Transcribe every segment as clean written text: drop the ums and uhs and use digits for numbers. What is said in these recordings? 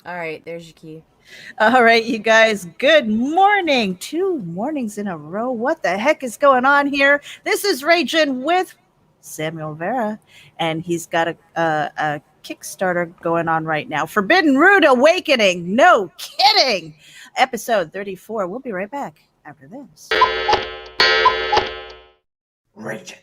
All right, there's your key. All right, you guys, good morning. 2 mornings in a row. What the heck is going on here? This is RAGIN with Samuel Vera, and he's got a Kickstarter going on right now. Forbidden Rude Awakening. No kidding. Episode 34. We'll be right back after this. Raging.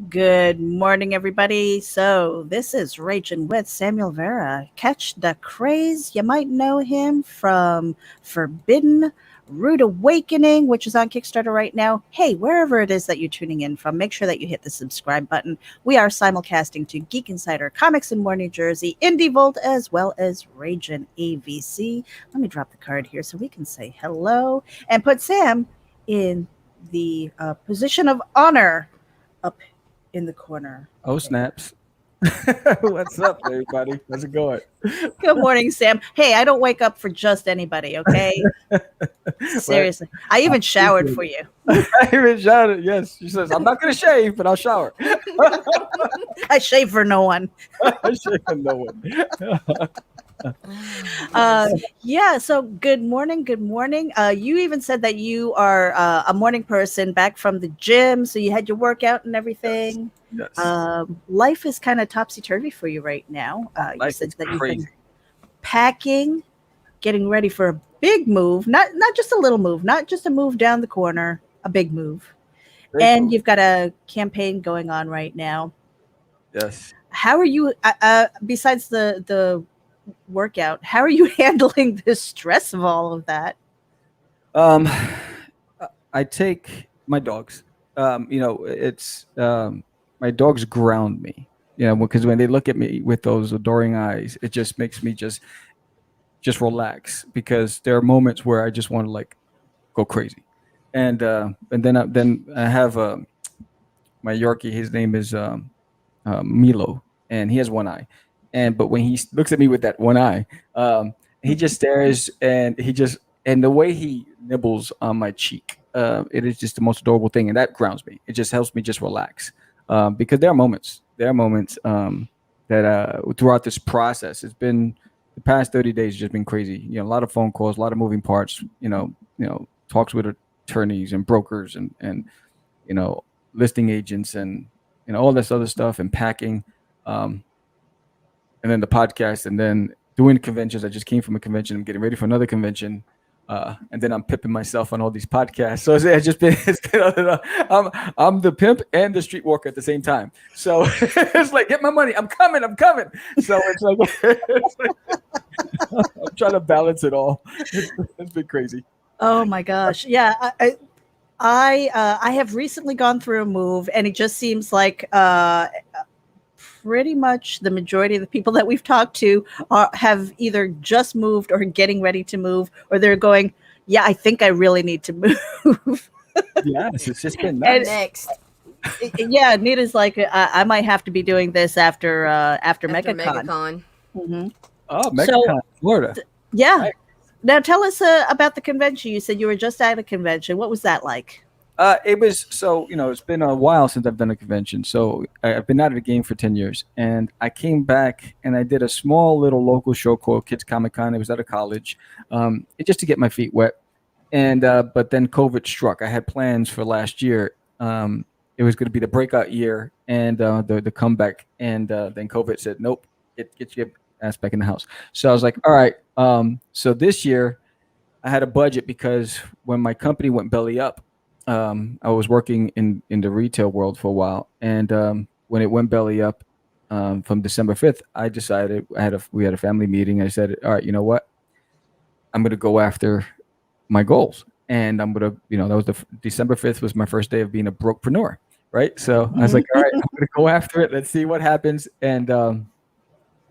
Good morning, everybody. So, this is Raging with Samuel Vera. Catch Da Craze. You might know him from Forbidden Rude Awakening, which is on Kickstarter right now. Hey, wherever it is that you're tuning in from, make sure that you hit the subscribe button. We are simulcasting to Geek Insider, Comics in More New Jersey, Indie Volt, as well as Raging AVC. Let me drop the card here so we can say hello and put Sam in the position of honor up in the corner. Oh, snaps. What's up, everybody? How's it going? Good morning, Sam. Hey, I don't wake up for just anybody, okay? Seriously. I even showered for you. I even showered. Yes. She says, I'm not going to shave, but I'll shower. I shave for no one. I shave for no one. Yeah, so good morning. Good morning. You even said that you are a morning person back from the gym, so you had your workout and everything. Yes. Life is kind of topsy-turvy for you right now. You said that you've been packing, getting ready for a big move, not just a little move, not just a move down the corner, a big move. Very cool. You've got a campaign going on right now. Yes. How are you, besides the workout, how are you handling the stress of all of that? I take my dogs. It's my dogs ground me. Because when they look at me with those adoring eyes, it just makes me just relax. Because there are moments where I just want to like go crazy, and then I have my Yorkie. His name is Milo, and he has one eye. But when he looks at me with that one eye, he just stares, and the way he nibbles on my cheek, it is just the most adorable thing, and that grounds me. It just helps me just relax, because there are moments that throughout this process, it's been the past 30 days just been crazy. A lot of phone calls, a lot of moving parts. Talks with attorneys and brokers and listing agents and all this other stuff and packing. And then the podcast, and then doing conventions. I just came from a convention. I'm getting ready for another convention, and then I'm pimping myself on all these podcasts. So it's just been, I'm the pimp and the street walker at the same time. So it's like, get my money. I'm coming. So it's like I'm trying to balance it all. It's been crazy. Oh my gosh. Yeah. I have recently gone through a move, and it just seems like pretty much the majority of the people that we've talked to have either just moved or getting ready to move, or they're going, yeah, I think I really need to move. Yes, it's just been nuts. Next. Yeah, Nita's like, I might have to be doing this after MegaCon. Mm-hmm. Oh, MegaCon, Florida. Yeah. Right. Now tell us about the convention. You said you were just at a convention. What was that like? It was it's been a while since I've done a convention. So I've been out of the game for 10 years, and I came back and I did a small little local show called Kids Comic Con. It was at a college, just to get my feet wet. And but then COVID struck. I had plans for last year. It was going to be the breakout year and the comeback, and then COVID said, nope, get your ass back in the house. So I was like, all right. So this year I had a budget because when my company went belly up, I was working in the retail world for a while, and when it went belly up, from December 5th, I decided we had a family meeting. I said, all right, you know what? I'm going to go after my goals. And I'm going to, that was December 5th was my first day of being a brokepreneur. Right. So I was like, all right, I'm going to go after it. Let's see what happens. And then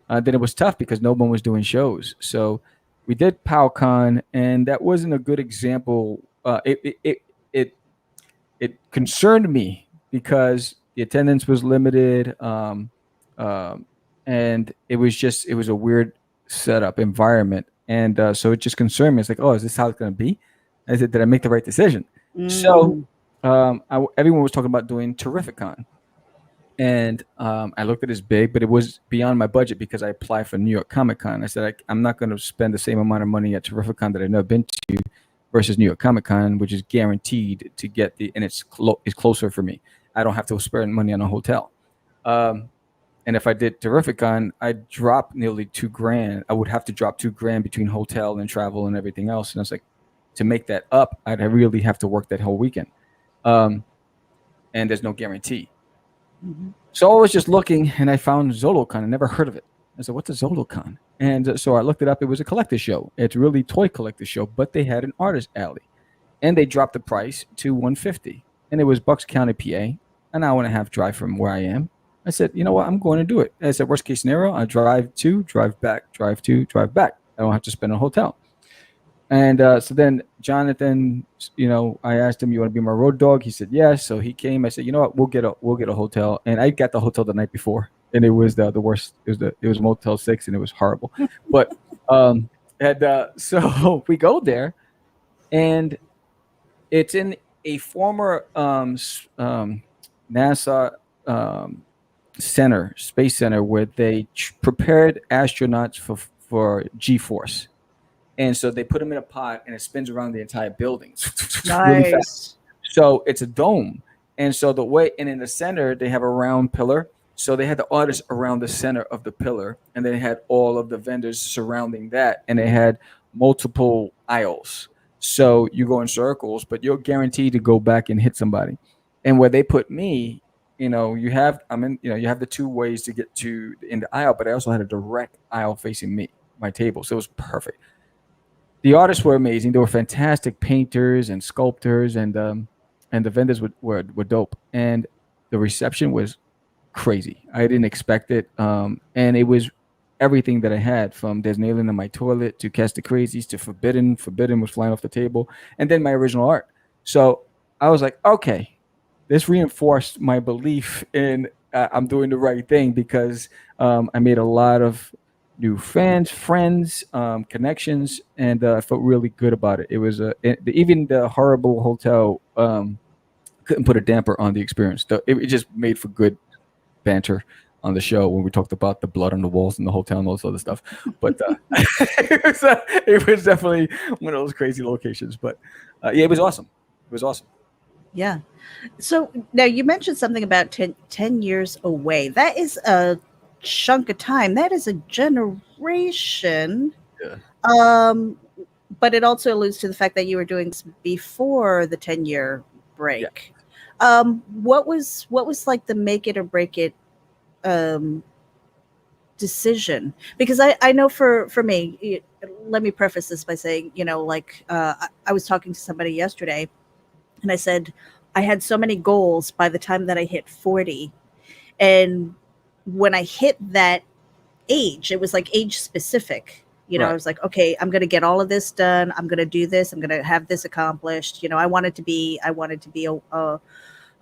it was tough because no one was doing shows. So we did PowCon, and that wasn't a good example. It concerned me because the attendance was limited, um, and it was a weird setup environment, and so it just concerned me. It's like, oh, is this how it's going to be? I said, did I make the right decision? So everyone was talking about doing Terrificon, and I looked at his big, but it was beyond my budget because I applied for New York Comic Con. I said I'm not going to spend the same amount of money at Terrificon that I've never been to versus New York Comic Con, which is guaranteed to get and it's closer for me. I don't have to spend money on a hotel. And if I did Terrificon, I'd drop nearly $2,000. I would have to drop $2,000 between hotel and travel and everything else. And I was like, to make that up, I'd really have to work that whole weekend. And there's no guarantee. So I was just looking, and I found ZoloCon. I never heard of it. I said, what's a ZoloCon? And so I looked it up. It was a collector show. It's really a toy collector show, but they had an artist alley. And they dropped the price to $150. And it was Bucks County, PA, an hour and a half drive from where I am. I said, you know what? I'm going to do it. I said, worst case scenario, I drive to, drive back, drive to, drive back. I don't have to spend a hotel. And so then Jonathan, I asked him, you want to be my road dog? He said, yes. So he came. I said, you know what? We'll get a hotel. And I got the hotel the night before, and it was the worst. It was Motel 6, and it was horrible. But so we go there, and it's in a former NASA space center, where they prepared astronauts for G-force. And so they put them in a pot, and it spins around the entire building really fast. So it's a dome. And so and in the center, they have a round pillar. So they had the artists around the center of the pillar, and they had all of the vendors surrounding that. And they had multiple aisles. So you go in circles, but you're guaranteed to go back and hit somebody. And where they put me, you have the two ways to get in the aisle, but I also had a direct aisle facing me, my table. So it was perfect. The artists were amazing. They were fantastic painters and sculptors, and the vendors were dope. And the reception was crazy. I didn't expect it. And it was everything that I had, from There's an Alien in My Toilet to Catch Da Crazees to Forbidden. Forbidden was flying off the table. And then my original art. So I was like, okay, this reinforced my belief in I'm doing the right thing, because I made a lot of new fans, friends, connections, and I felt really good about it. It was even the horrible hotel couldn't put a damper on the experience. It just made for good banter on the show when we talked about the blood on the walls in the hotel and all this other stuff. But it was definitely one of those crazy locations. But yeah, it was awesome. It was awesome. Yeah. So now you mentioned something about 10 years away. That is a chunk of time. That is a generation. Yeah. But it also alludes to the fact that you were doing this before the 10-year break. Yeah. What was like the make it or break it decision? Because I know for me, let me preface this by saying, I was talking to somebody yesterday, and I said I had so many goals by the time that I hit 40, and when I hit that age, it was like age specific. Right. I was like, okay, I'm going to get all of this done. I'm going to do this. I'm going to have this accomplished. I wanted to be a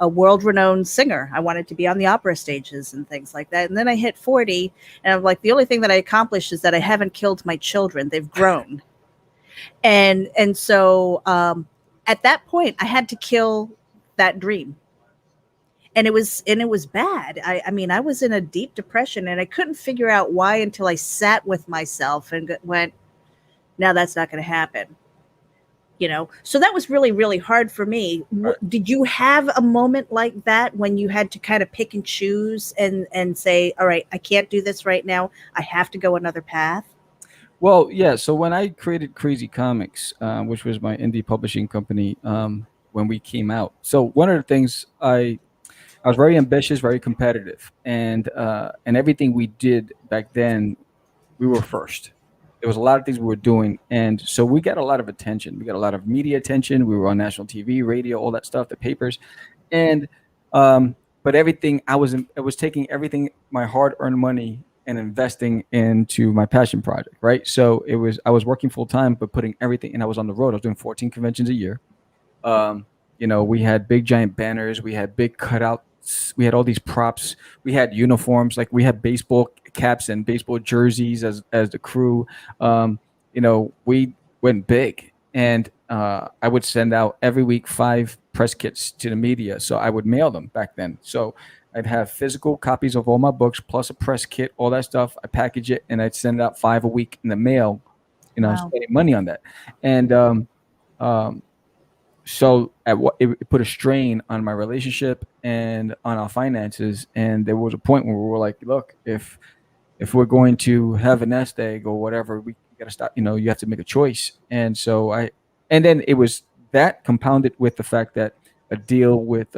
world-renowned singer. I wanted to be on the opera stages and things like that. And then I hit 40, and I'm like, the only thing that I accomplished is that I haven't killed my children. They've grown. and so at that point, I had to kill that dream. And it was bad. I mean, I was in a deep depression, and I couldn't figure out why until I sat with myself and went, now that's not going to happen. So that was really, really hard for me. Right. Did you have a moment like that when you had to kind of pick and choose and say, all right, I can't do this right now. I have to go another path? Well, yeah. So when I created Crazy Comics, which was my indie publishing company, when we came out. So one of the things I was very ambitious, very competitive, and everything we did back then, we were first. There was a lot of things we were doing, and so we got a lot of attention. We got a lot of media attention. We were on national TV, radio, all that stuff, the papers, and but everything I was taking everything my hard-earned money and investing into my passion project, right? So I was working full time, but putting everything, and I was on the road. I was doing 14 conventions a year. Um, we had big giant banners, we had big cutouts, we had all these props, we had uniforms, like we had baseball caps and baseball jerseys as the crew. We went big, and I would send out every week 5 press kits to the media. So I would mail them back then. So I'd have physical copies of all my books plus a press kit, all that stuff. I package it and I'd send out 5 a week in the mail. Wow. Spending money on that, and um, so it put a strain on my relationship and on our finances. And there was a point where we were like, look, if we're going to have a nest egg or whatever, we got to stop. You have to make a choice. And then it was that compounded with the fact that a deal with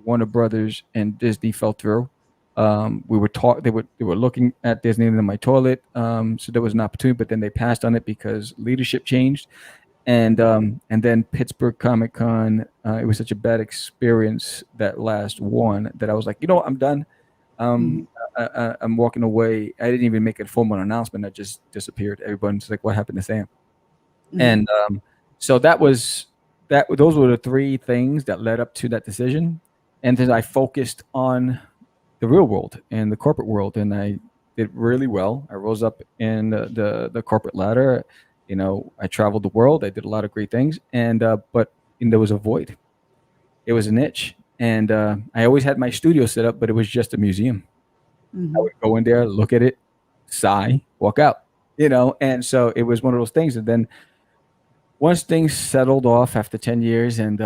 Warner Brothers and Disney fell through. We were taught they were looking at Disney in my toilet. So there was an opportunity, but then they passed on it because leadership changed. And then Pittsburgh Comic Con, it was such a bad experience, that last one, that I was like, I'm done. Mhm. I'm walking away. I didn't even make a formal announcement. I just disappeared. Everyone's like, what happened to Sam? Mhm. And so that was that. Those were the three things that led up to that decision. And then I focused on the real world and the corporate world, and I did really well. I rose up in the corporate ladder. I traveled the world. I did a lot of great things, and but there was a void. It was a niche, and I always had my studio set up, but it was just a museum. I Mhm. would go in there, look at it, sigh, walk out. And so it was one of those things. And then once things settled off after 10 years, and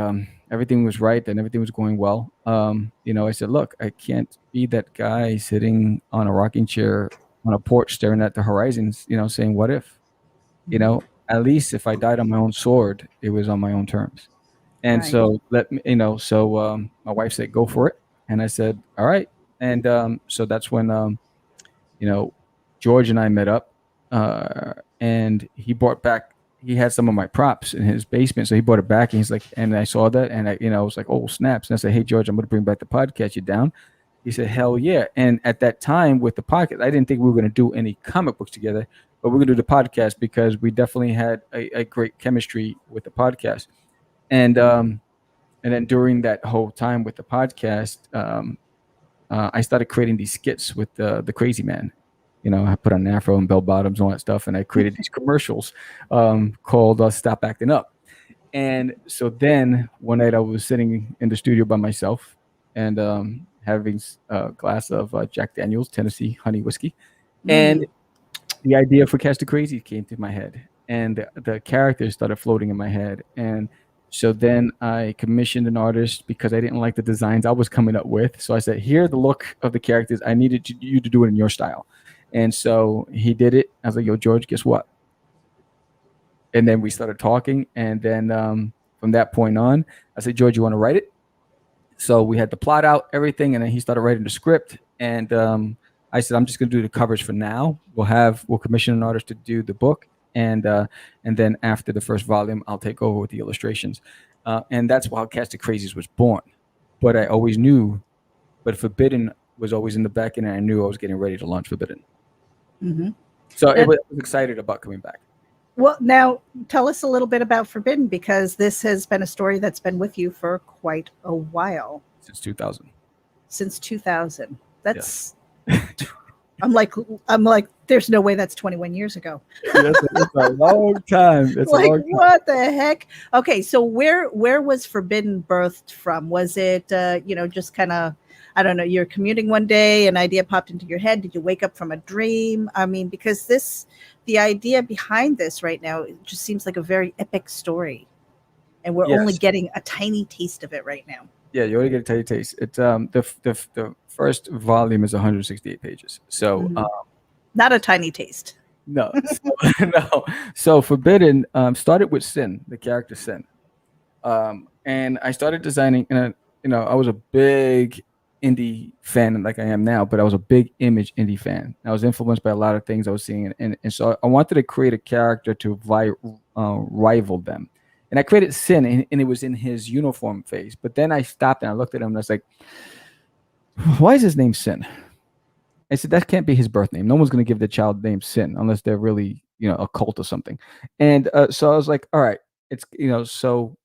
everything was right and everything was going well, I said, look, I can't be that guy sitting on a rocking chair on a porch staring at the horizons, saying, what if? you Mhm. know at least if I died on my own sword, it was on my own terms. And Right. so my wife said, go for it. And I said, all right. And so that's when you know George and I met up, and he had some of my props in his basement, so he brought it back, and he's like, and I saw that, and I was like, oh snaps. And I said, hey George, I'm going to bring back the podcast. You down? He said, hell yeah. And at that time with the podcast, I didn't think we were going to do any comic books together, but we're going to do the podcast because we definitely had a great chemistry with the podcast. And then during that whole time with the podcast, I started creating these skits with the crazy man. I put on an afro and bell bottoms and all that stuff, and I created these commercials called "Stop Acting Up." And so then one night I was sitting in the studio by myself, and having a glass of Jack Daniel's Tennessee honey whiskey, and Mm. the idea for Catch Da Craze came to my head, and the characters started floating in my head. And so then I commissioned an artist because I didn't like the designs I was coming up with. So I said, here are the look of the characters. I needed you to do it in your style. And so he did it. I was like, yo, George, guess what? And then we started talking. And then from that point on, I said, George, you want to write it? So we had the plot out, everything, and then he started writing the script. And I said, I'm just going to do the covers for now. We'll commission an artist to do the book, and then after the first volume, I'll take over with the illustrations. And that's how Catch Da Craze was born. But I always knew, but Forbidden was always in the back end, and I knew I was getting ready to launch Forbidden. Mhm. So And I was excited about coming back. well, now tell us a little bit about Forbidden, because this has been a story that's been with you for quite a while, Since 2000. since 2000. Yes. That's I'm like I'm like there's no way that's 21 years ago. Yes, it's a long time. It's a Like long time. what the heck? Okay, so where was Forbidden birthed from? Was it just kind of, I don't know, you're commuting one day, an idea popped into your head? Did you wake up from a dream? I mean, because the idea behind this right now, it just seems like a very epic story, and we're only Yes. getting a tiny taste of it right now. Yeah, you already get a tell you taste. It's the first volume is 168 pages. So Mhm. Not a tiny taste. no, no. So Forbidden started with Sin, the character Sin, and I started designing. And I was a big indie fan like I am now, but I was a big Image indie fan. I was influenced by a lot of things I was seeing, and so I wanted to create a character to rival them. And I created Sin, and it was in his uniform phase. But then I stopped and I looked at him and I was like, why is his name Sin? I said, that can't be his birth name. No one's going to give the child name Sin unless they're really, a cult or something. And so I was like, all right, it's, so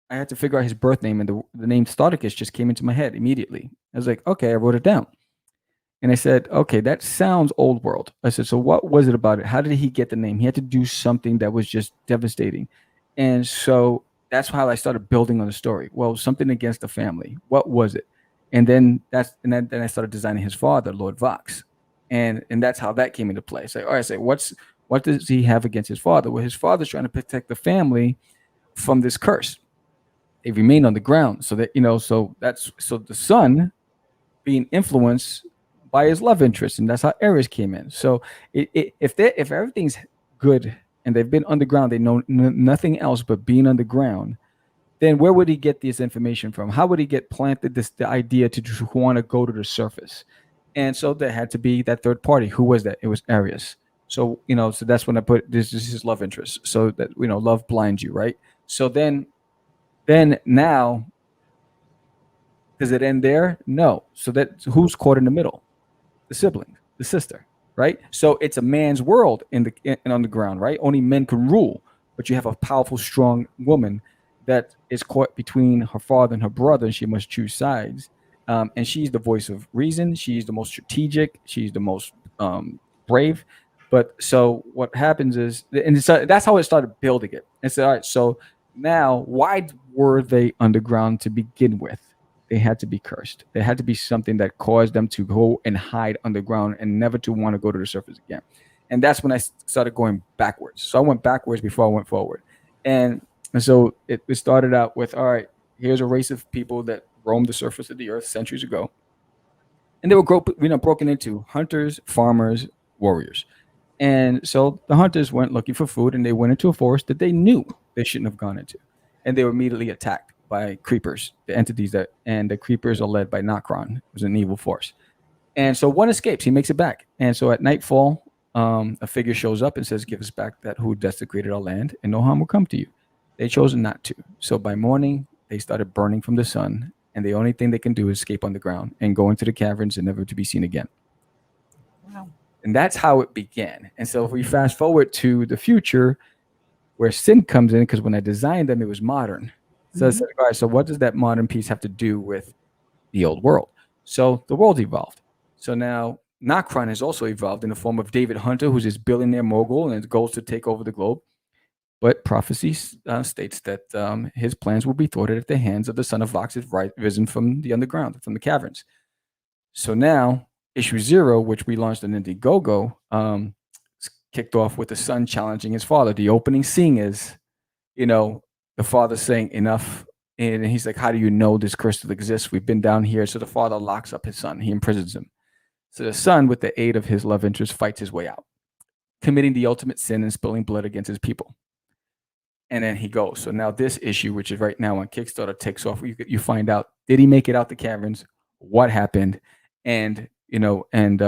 I had to figure out his birth name, and the name Starticus just came into my head immediately. I was like, okay, I wrote it down. And I said, okay, that sounds old world. I said, so what was it about it? How did he get the name? He had to do something that was just devastating. And so that's how I started building on the story. Well, something against the family. What was it? And then then I started designing his father, Lord Vox. And that's how that came into play. So all right, I say, what does he have against his father? Well, his father's trying to protect the family from this curse. They remain on the ground. So that, so the son being influenced by his love interest, and that's how Ares came in. So if everything's good and they've been underground, they know nothing else but being underground, then where would he get this information from? How would he get planted the idea to want to go to the surface? And so there had to be that third party. Who was that? It was Ares. So so that's when I put this is his love interest. So that love blinds you, right? So then now, does it end there? No. So who's caught in the middle? The sibling, the sister, right? So it's a man's world on the ground, right? Only men can rule, but you have a powerful, strong woman that is caught between her father and her brother, and she must choose sides. And she's the voice of reason. She's the most strategic. She's the most brave. But so what happens is, and so that's how it started building it. And so, all right, so now, why were they underground to begin with? They had to be cursed. There had to be something that caused them to go and hide underground and never to want to go to the surface again. And that's when I started going backwards. So I went backwards before I went forward. And so it started out with, all right, here's a race of people that roamed the surface of the earth centuries ago. And they were broken into hunters, farmers, warriors. And so the hunters went looking for food, and they went into a forest that they knew they shouldn't have gone into. And they were immediately attacked by creepers, the entities and the creepers are led by Loughran, who's an evil force. And so one escapes, he makes it back. And so at nightfall, a figure shows up and says, give us back that who desecrated our land, and no harm will come to you. They chose not to. So by morning, they started burning from the sun, and the only thing they can do is escape underground and go into the caverns and never to be seen again. Wow. And that's how it began. And so if we fast forward to the future, where Sin comes in, because when I designed them, it was modern. So I said, all right, so what does that modern piece have to do with the old world? So the world evolved. So now Loughran has also evolved in the form of David Hunter, who's this billionaire mogul, and his goal is to take over the globe. But prophecy states that his plans will be thwarted at the hands of the son of Vox, risen from the underground, from the caverns. So now, issue 0, which we launched in Indiegogo, kicked off with the son challenging his father. The opening scene is, the father saying enough, and he's like, how do you know this curse still exists? We've been down here. So the father locks up his son. He imprisons him. So the son, with the aid of his love interest, fights his way out, committing the ultimate sin and spilling blood against his people. And then he goes. So now this issue, which is right now on Kickstarter, takes off. You find out, did he make it out the caverns? What happened? And and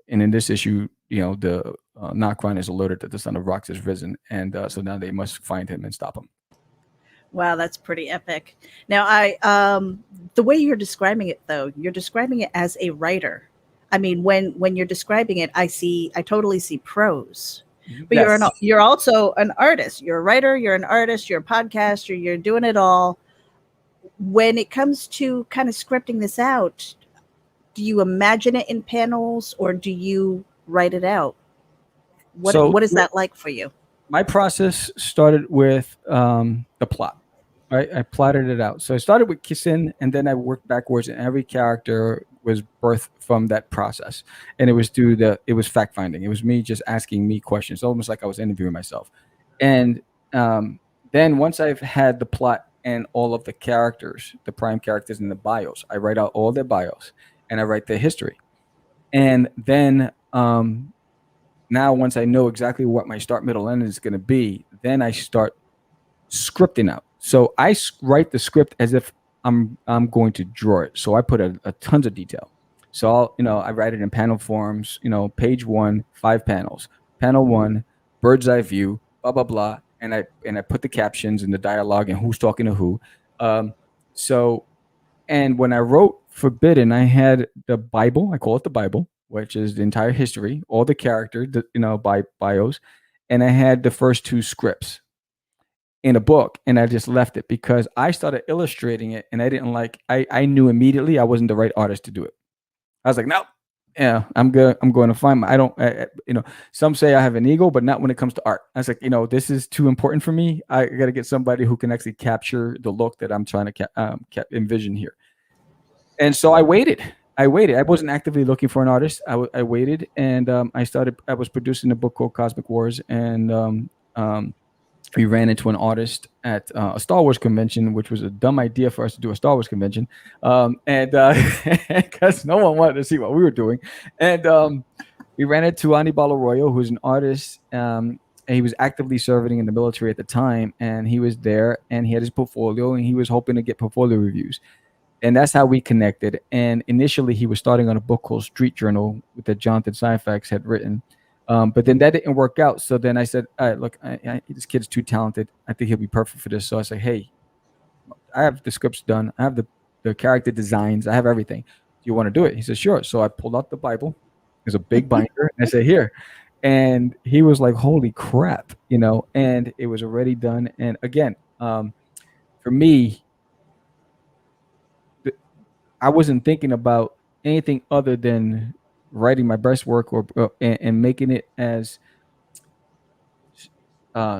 in this issue, the Loughran is alerted that the son of Vox is risen, and so now they must find him and stop him. Wow, that's pretty epic. Now, the way you're describing it, though, you're describing it as a writer. I mean, when you're describing it, I totally see prose. But Yes. you're also an artist. You're a writer. You're an artist. You're a podcaster. You're doing it all. When it comes to kind of scripting this out, do you imagine it in panels or do you write it out? What is that like for you? My process started with the plot. Right, I plotted it out. So I started with Sin, and then I worked backwards, and every character was birthed from that process. And it was fact finding. It was me just asking me questions, almost like I was interviewing myself. And then once I've had the plot and all of the characters, the prime characters in the bios, I write out all their bios and I write their history. And then now, once I know exactly what my start, middle, end is going to be, then I start scripting out. So I write the script as if I'm going to draw it. So I put a tons of detail. So I write it in panel forms. Page one, 5 panels. Panel one, bird's eye view, blah blah blah, and I put the captions and the dialogue and who's talking to who. Um, so and when I wrote Forbidden, I had the Bible. I call it the Bible, which is the entire history, all the characters, bios, and I had the first two scripts in a book, and I just left it because I started illustrating it, and I didn't like. I knew immediately I wasn't the right artist to do it. I was like, no, yeah, I'm good. I'm going to find my. I don't. Some say I have an ego, but not when it comes to art. I was like, this is too important for me. I got to get somebody who can actually capture the look that I'm trying to envision here. And so I waited. I waited. I wasn't actively looking for an artist. I waited, and I started. I was producing a book called Cosmic Wars, and we ran into an artist at a Star Wars convention, which was a dumb idea for us to do a Star Wars convention, and because no one wanted to see what we were doing, and we ran into Anibal Arroyo, who's an artist. And he was actively serving in the military at the time, and he was there, and he had his portfolio, and he was hoping to get portfolio reviews, and that's how we connected. And initially, he was starting on a book called Street Journal that Jonathan Syfax had written. But then that didn't work out. So then I said, all right, look, this kid's too talented. I think he'll be perfect for this. So I said, hey, I have the scripts done. I have the character designs. I have everything. Do you want to do it? He said, sure. So I pulled out the Bible. There's a big binder. And I said, here. And he was like, holy crap, and it was already done. And again, for me, I wasn't thinking about anything other than writing my best work and making it as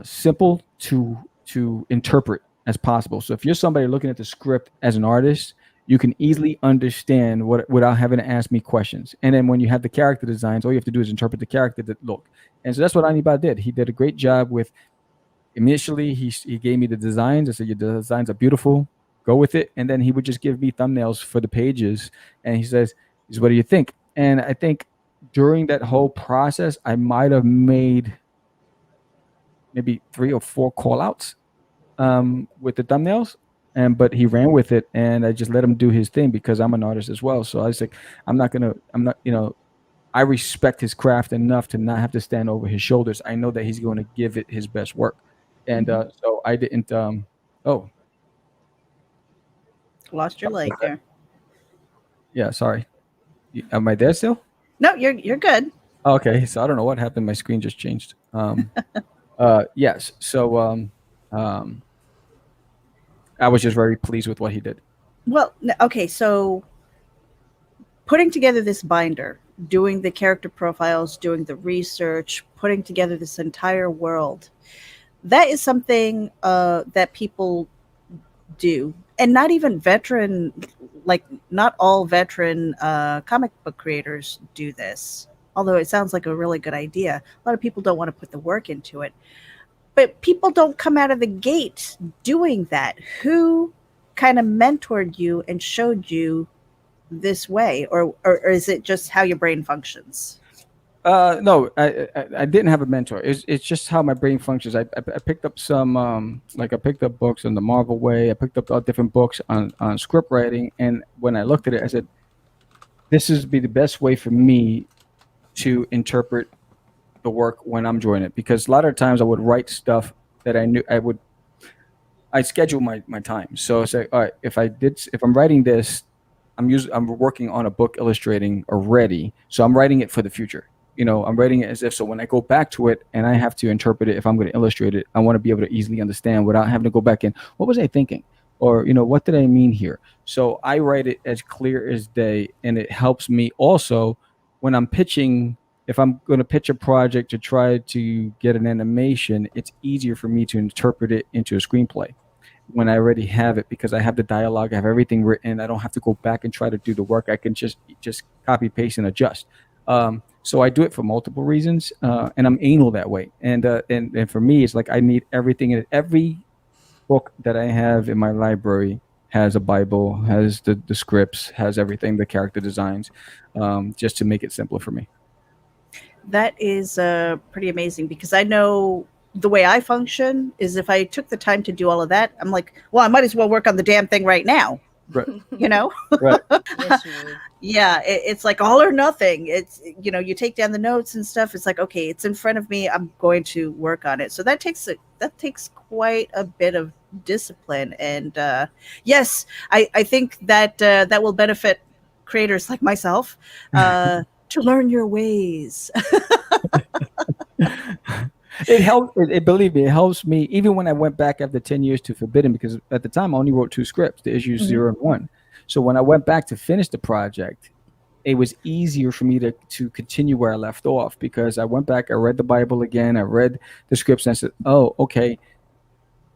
simple to interpret as possible. So if you're somebody looking at the script as an artist, you can easily understand what without having to ask me questions. And then when you have the character designs, all you have to do is interpret the character that look. And so that's what Anibal did. He did a great job with. Initially, he gave me the designs. I said, your designs are beautiful. Go with it. And then he would just give me thumbnails for the pages. And he says, what do you think? And I think during that whole process, I might have made maybe 3 or 4 call outs with the thumbnails. But he ran with it, and I just let him do his thing because I'm an artist as well. So I was like, I respect his craft enough to not have to stand over his shoulders. I know that he's going to give it his best work. And so I didn't. Lost your leg there. Yeah, sorry. Am I there still? No, you're good. Okay, so I don't know what happened. My screen just changed. Yes. So I was just very pleased with what he did. Well, okay, so putting together this binder, doing the character profiles, doing the research, putting together this entire world, that is something that people do. And not even veteran, like not all veteran comic book creators do this. Although it sounds like a really good idea. A lot of people don't want to put the work into it. But people don't come out of the gate doing that. Who kind of mentored you and showed you this way? Or is it just how your brain functions? No, I didn't have a mentor. It's just how my brain functions. I picked up some I picked up books on the Marvel way. I picked up different books on script writing, and when I looked at it, I said, "This is be the best way for me to interpret the work when I'm drawing it." Because a lot of times I would write stuff that I knew I schedule my time. So it's like, all right, if I'm writing this, I'm working on a book illustrating already, so I'm writing it for the future. I'm writing it as if, so when I go back to it and I have to interpret it, if I'm going to illustrate it, I want to be able to easily understand without having to go back in. What was I thinking? Or, what did I mean here? So I write it as clear as day, and it helps me also when I'm pitching. If I'm going to pitch a project to try to get an animation, it's easier for me to interpret it into a screenplay when I already have it, because I have the dialogue, I have everything written. I don't have to go back and try to do the work. I can just copy, paste, and adjust. So I do it for multiple reasons, and I'm anal that way. And for me, it's like I need everything in it. Every book that I have in my library has a Bible, has the scripts, has everything, the character designs, just to make it simpler for me. That is pretty amazing, because I know the way I function is if I took the time to do all of that, I'm like, well, I might as well work on the damn thing right now. Right. you know? Right. Yes, you would. Yeah, it's like all or nothing. It's, you take down the notes and stuff. It's like, okay, it's in front of me. I'm going to work on it. So that takes quite a bit of discipline. And yes, I think that that will benefit creators like myself to learn your ways. It helps. Believe me, it helps me. Even when I went back after 10 years to Forbidden, because at the time I only wrote two scripts, the issues Mhm. 0 and 1. So when I went back to finish the project, it was easier for me to continue where I left off because I went back, I read the Bible again, I read the scripts, and I said, "Oh, okay."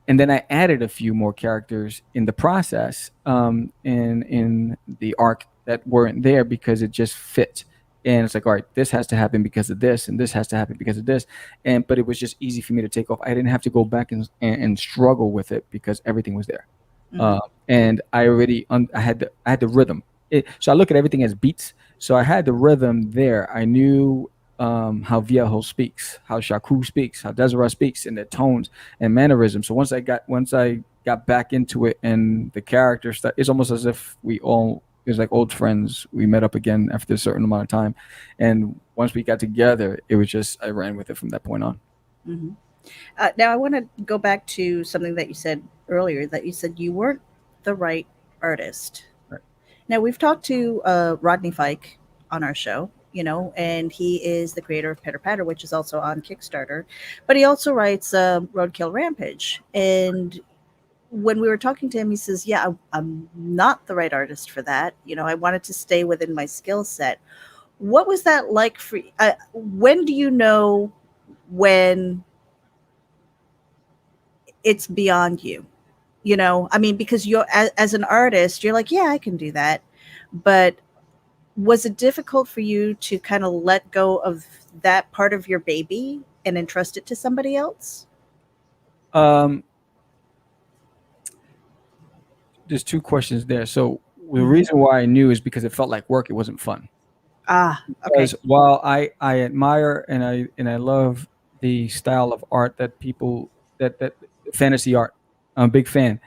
And then I added a few more characters in the process, in the arc that weren't there because it just fit. And it's like, all right, this has to happen because of this, and this has to happen because of this. And but it was just easy for me to take off. I didn't have to go back and struggle with it because everything was there. Mhm. And I already I had the rhythm. So I look at everything as beats. So I had the rhythm there. I knew how Viejo speaks, how Shaku speaks, how Desiree speaks, and their tones and mannerisms. So once I got back into it and the character stuff, it's almost as if it was like old friends. We met up again after a certain amount of time, and once we got together, it was just I ran with it from that point on. Mhm. Now, I want to go back to something that you said earlier, that you said you weren't the right artist. Right. Now, we've talked to Rodney Fike on our show, and he is the creator of Pitter Patter, which is also on Kickstarter, but he also writes Roadkill Rampage. And when we were talking to him, he says, yeah, I'm not the right artist for that. I wanted to stay within my skill set. What was that like for when do you know when it's beyond you? I mean, because you're as an artist, you're like, yeah, I can do that. But was it difficult for you to kind of let go of that part of your baby and entrust it to somebody else? Um, there's two questions there. So the Hmm. reason why I knew is because it felt like work. It wasn't fun. Ah, okay. Because while I admire and I love the style of art that people that fantasy art, I'm a big fan.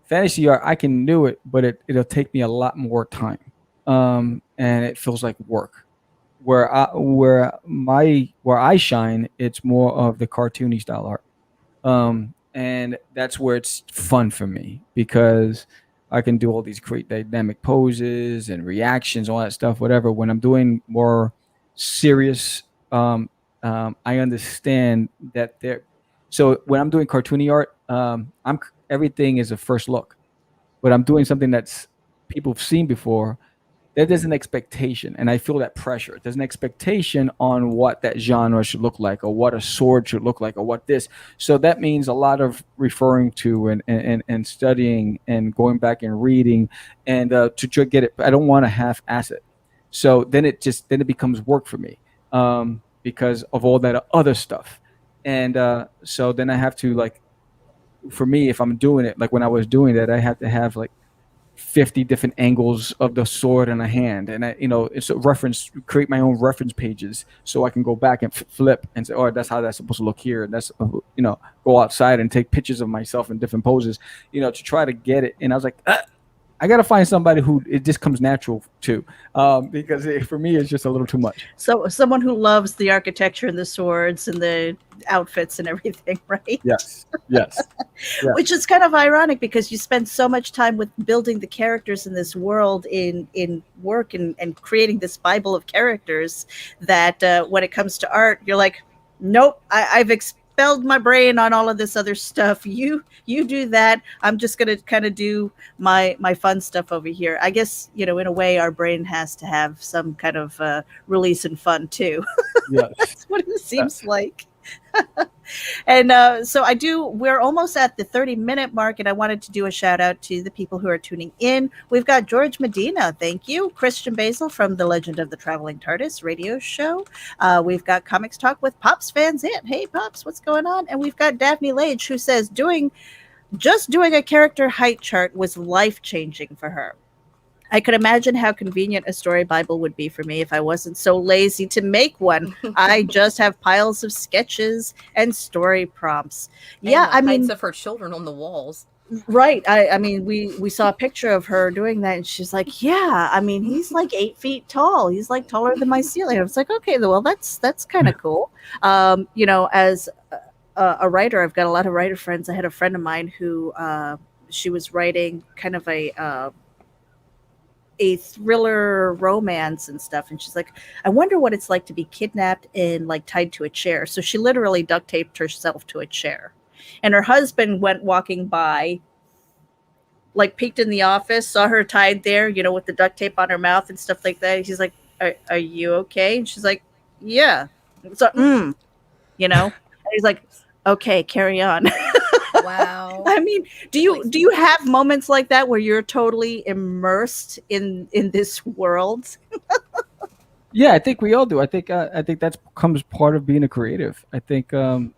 Fantasy art, I can do it, but it'll take me a lot more time, and it feels like work. Where I shine, it's more of the cartoony style art, and that's where it's fun for me because I can do all these great dynamic poses and reactions, all that stuff, whatever. When I'm doing more serious, I understand that there. So when I'm doing cartoony art, everything is a first look, but I'm doing something that's people have seen before. There's an expectation, and I feel that pressure. There's an expectation on what that genre should look like, or what a sword should look like, or what this. So that means a lot of referring to and studying and going back and reading, and get it. I don't want to half-ass it. So then it becomes work for me, because of all that other stuff, and so then I have to, like, for me, if I'm doing it, like when I was doing that, I had to have like 50 different angles of the sword in a hand, and it's a reference, create my own reference pages so I can go back and flip and say, oh, that's how that's supposed to look here, and that's go outside and take pictures of myself in different poses, to try to get it. And I was like, I gotta find somebody who it just comes natural to, because for me it's just a little too much. So someone who loves the architecture and the swords and the outfits and everything, right? Yes, yes, yeah. Which is kind of ironic because you spend so much time with building the characters in this world in work and creating this Bible of characters that when it comes to art, you're like, nope, I've expelled my brain on all of this other stuff. You do that. I'm just gonna kind of do my fun stuff over here. I guess in a way, our brain has to have some kind of release and fun too. Yes. That's what it seems like. And so we're almost at the 30-minute mark, and I wanted to do a shout out to the people who are tuning in. We've got George Medina, thank you. Christian Basil from the Legend of the Traveling TARDIS radio show. We've got Comics Talk with Pops Fans In. Hey, Pops, what's going on? And we've got Daphne Lage, who says just doing a character height chart was life-changing for her. I could imagine how convenient a story Bible would be for me if I wasn't so lazy to make one. I just have piles of sketches and story prompts. Yeah, and I heights mean, of her children on the walls. Right. I mean, we saw a picture of her doing that, and she's like, "Yeah, I mean, he's like 8 feet tall. He's like taller than my ceiling." I was like, "Okay, well, that's kind of cool." As a writer, I've got a lot of writer friends. I had a friend of mine who she was writing kind of a thriller romance and stuff, and she's like, I wonder what it's like to be kidnapped and like tied to a chair. So she literally duct taped herself to a chair, and her husband went walking by, like peeked in the office, saw her tied there, with the duct tape on her mouth and stuff like that. He's like, are you okay? And she's like, yeah. So and he's like, okay, carry on. Wow. I mean, do you have moments like that where you're totally immersed in this world? Yeah, I think we all do. I think that comes part of being a creative. I think you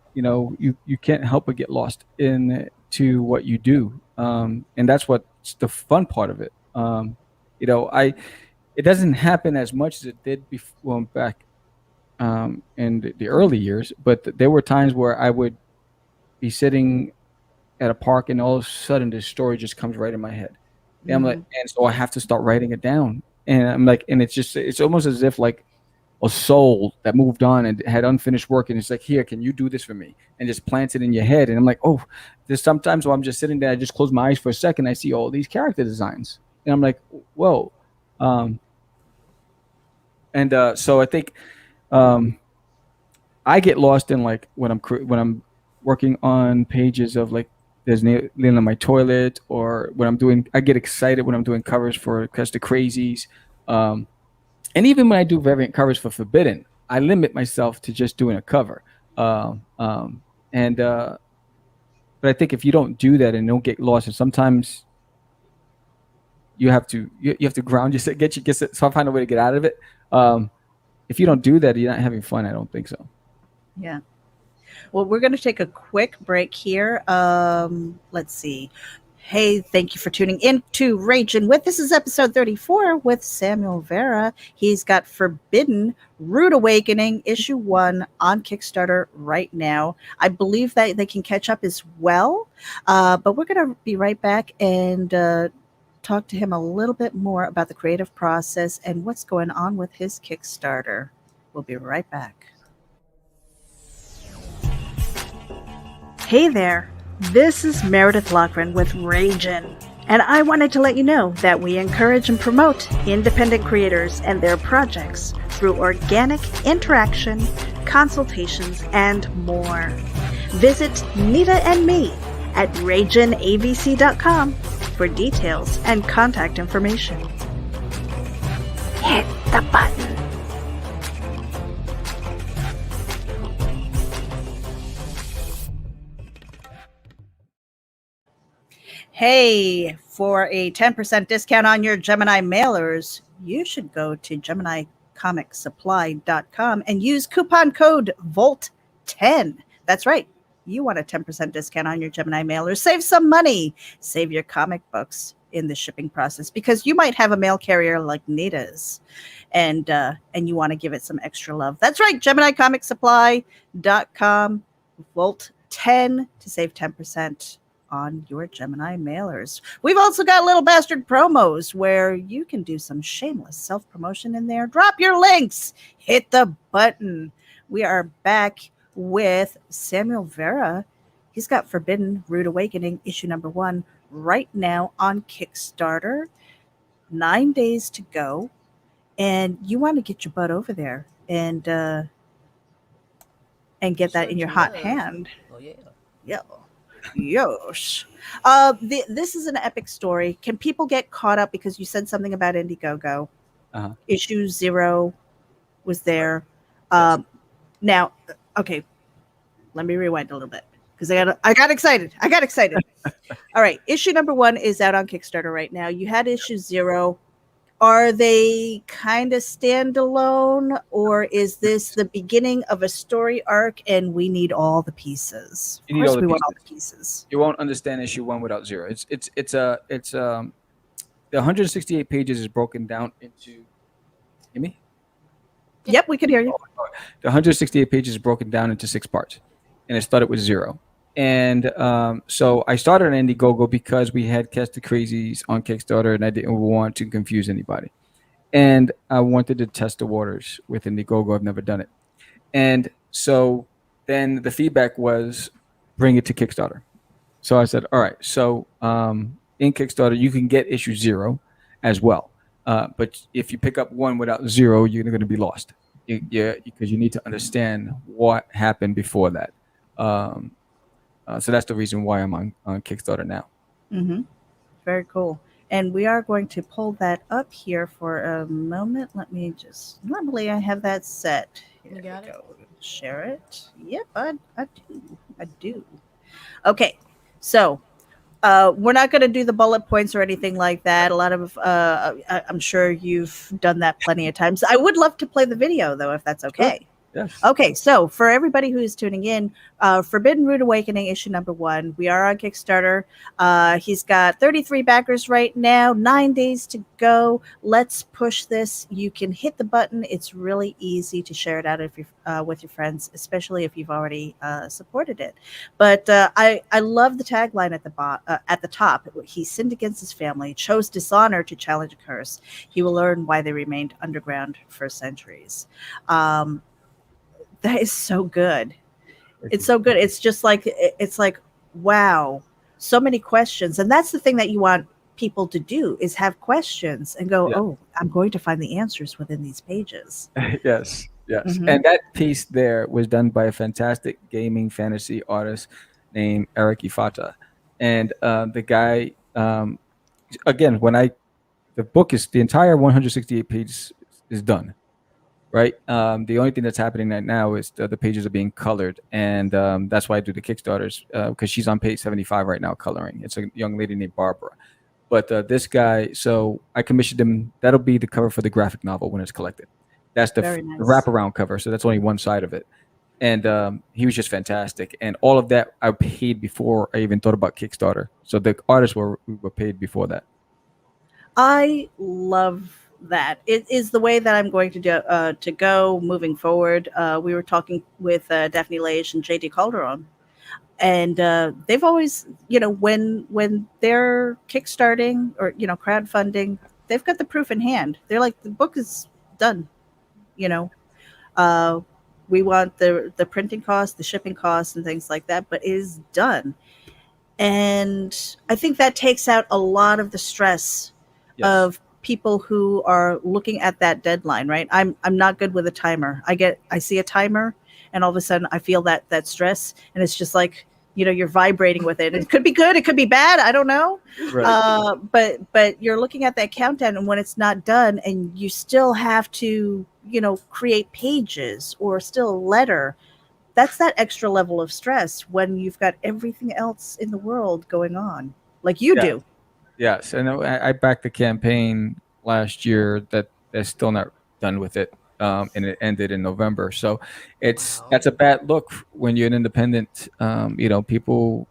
can't help but get lost into what you do, and that's what's the fun part of it. I it doesn't happen as much as it did before back in the early years, but there were times where I would be sitting at a park and all of a sudden this story just comes right in my head. And I'm like, and so I have to start writing it down. And I'm like, and it's almost as if like a soul that moved on and had unfinished work, and it's like, here, can you do this for me? And just plants it in your head. And I'm like, oh, there's sometimes while I'm just sitting there, I just close my eyes for a second, I see all these character designs, and I'm like, whoa. So I think I get lost in like when I'm working on pages of like there's nail on my toilet, or when I get excited when I'm doing covers for Catch Da Crazees. And even when I do variant covers for Forbidden, I limit myself to just doing a cover. And But I think if you don't do that and don't get lost, and sometimes you have to ground yourself, so find a way to get out of it. If you don't do that, you're not having fun. I don't think so. Yeah. Well, we're going to take a quick break here. Let's see. Hey, thank you for tuning in to Ragin' With. This is episode 34 with Samuel Vera. He's got Forbidden Rude Awakening, issue 1 on Kickstarter right now. I believe that they can catch up as well. But we're going to be right back and talk to him a little bit more about the creative process and what's going on with his Kickstarter. We'll be right back. Hey there, this is Meredith Loughran with RAGIN, and I wanted to let you know that we encourage and promote independent creators and their projects through organic interaction, consultations, and more. Visit Nita and me at RAGINAVC.com for details and contact information. Hit the button. Hey, for a 10% discount on your Gemini mailers, you should go to GeminiComicSupply.com and use coupon code VOLT10. That's right. You want a 10% discount on your Gemini mailers. Save some money. Save your comic books in the shipping process, because you might have a mail carrier like Nita's, and you want to give it some extra love. That's right. GeminiComicSupply.com, VOLT10 to save 10% on your Gemini mailers. We've also got Little Bastard promos where you can do some shameless self-promotion in there. Drop your links. Hit the button. We are back with Samuel Vera. He's got Forbidden Rude Awakening, issue number 1, right now on Kickstarter. 9 days to go. And you want to get your butt over there and get that in your hot hand. Oh, yeah. Yeah. Yes. This is an epic story. Can people get caught up, because you said something about Indiegogo? Issue 0 was there. Now, okay, let me rewind a little bit, because I got excited. All right, issue number 1 is out on Kickstarter right now. You had issue 0. Are they kind of standalone, or is this the beginning of a story arc and we need all the pieces? Of course, we want all the pieces. You won't understand issue 1 without 0. The 168 pages is broken down into. Hear me? Yep, we can hear you. The 168 pages is broken down into 6 parts, and it started with 0. And so I started on Indiegogo because we had Catch Da Crazees on Kickstarter, and I didn't want to confuse anybody. And I wanted to test the waters with Indiegogo. I've never done it. And so then the feedback was bring it to Kickstarter. So I said, all right. So in Kickstarter, you can get issue 0 as well. But if you pick up one without 0, you're going to be lost. Yeah, because you need to understand what happened before that. Um, so that's the reason why I'm on Kickstarter now. Mm-hmm. Very cool. And we are going to pull that up here for a moment. Let me just, normally I have that set. Here You got we it? go. Share it. Yep, I do. I do. Okay. So we're not going to do the bullet points or anything like that. A lot of, I'm sure you've done that plenty of times. I would love to play the video though, if that's Sure. okay. Yes. Okay, so for everybody who is tuning in, Forbidden Rude Awakening issue number 1. We are on Kickstarter. He's got 33 backers right now, 9 days to go. Let's push this. You can hit the button. It's really easy to share it out if you with your friends, especially if you've already supported it. But I love the tagline at the top. He sinned against his family, chose dishonor to challenge a curse. He will learn why they remained underground for centuries. That is so good. It's so good. It's just like it's like wow, so many questions, and that's the thing that you want people to do is have questions and go, Yeah. oh, I'm going to find the answers within these pages. Yes. Yes. Hmm. And that piece there was done by a fantastic gaming fantasy artist named Eric Ifata. And the guy, again, the book is the entire 168 pages is done. Right. The only thing that's happening right now is the pages are being colored, and that's why I do the Kickstarters because she's on page 75 right now coloring. It's a young lady named Barbara. But this guy, so I commissioned him. That'll be the cover for the graphic novel when it's collected. That's Very the nice. wraparound cover, so that's only one side of it. And he was just fantastic. And all of that I paid before I even thought about Kickstarter. So the artists were paid before that. I love that. It is the way that I'm going to go moving forward. We were talking with Daphne Leish and JD Calderon, and they've always, when they're kickstarting or crowdfunding, they've got the proof in hand. They're like, the book is done. You know, uh, we want the printing costs, the shipping costs, and things like that, but it is done. And I think that takes out a lot of the stress Yes. of people who are looking at that deadline, right? I'm not good with a timer. I see a timer and all of a sudden I feel that stress, and it's just like, you're vibrating with it. It could be good, it could be bad, I don't know. Right. But you're looking at that countdown, and when it's not done and you still have to, create pages or still a letter, that's that extra level of stress when you've got everything else in the world going on, like you Yeah. do. Yes, and I backed the campaign last year they're still not done with it, and it ended in November. So Wow. that's a bad look when you're an independent. People,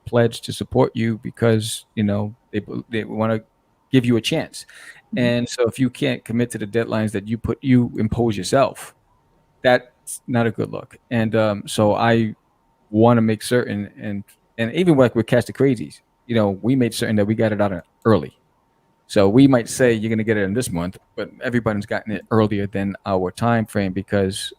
pledge to support you because they want to give you a chance, Mhm. and so if you can't commit to the deadlines that you impose yourself, that's not a good look. And so I want to make certain, and even like with Catch Da Crazies, we made certain that we got it out early. So we might say you're going to get it in this month, but everybody's gotten it earlier than our time frame because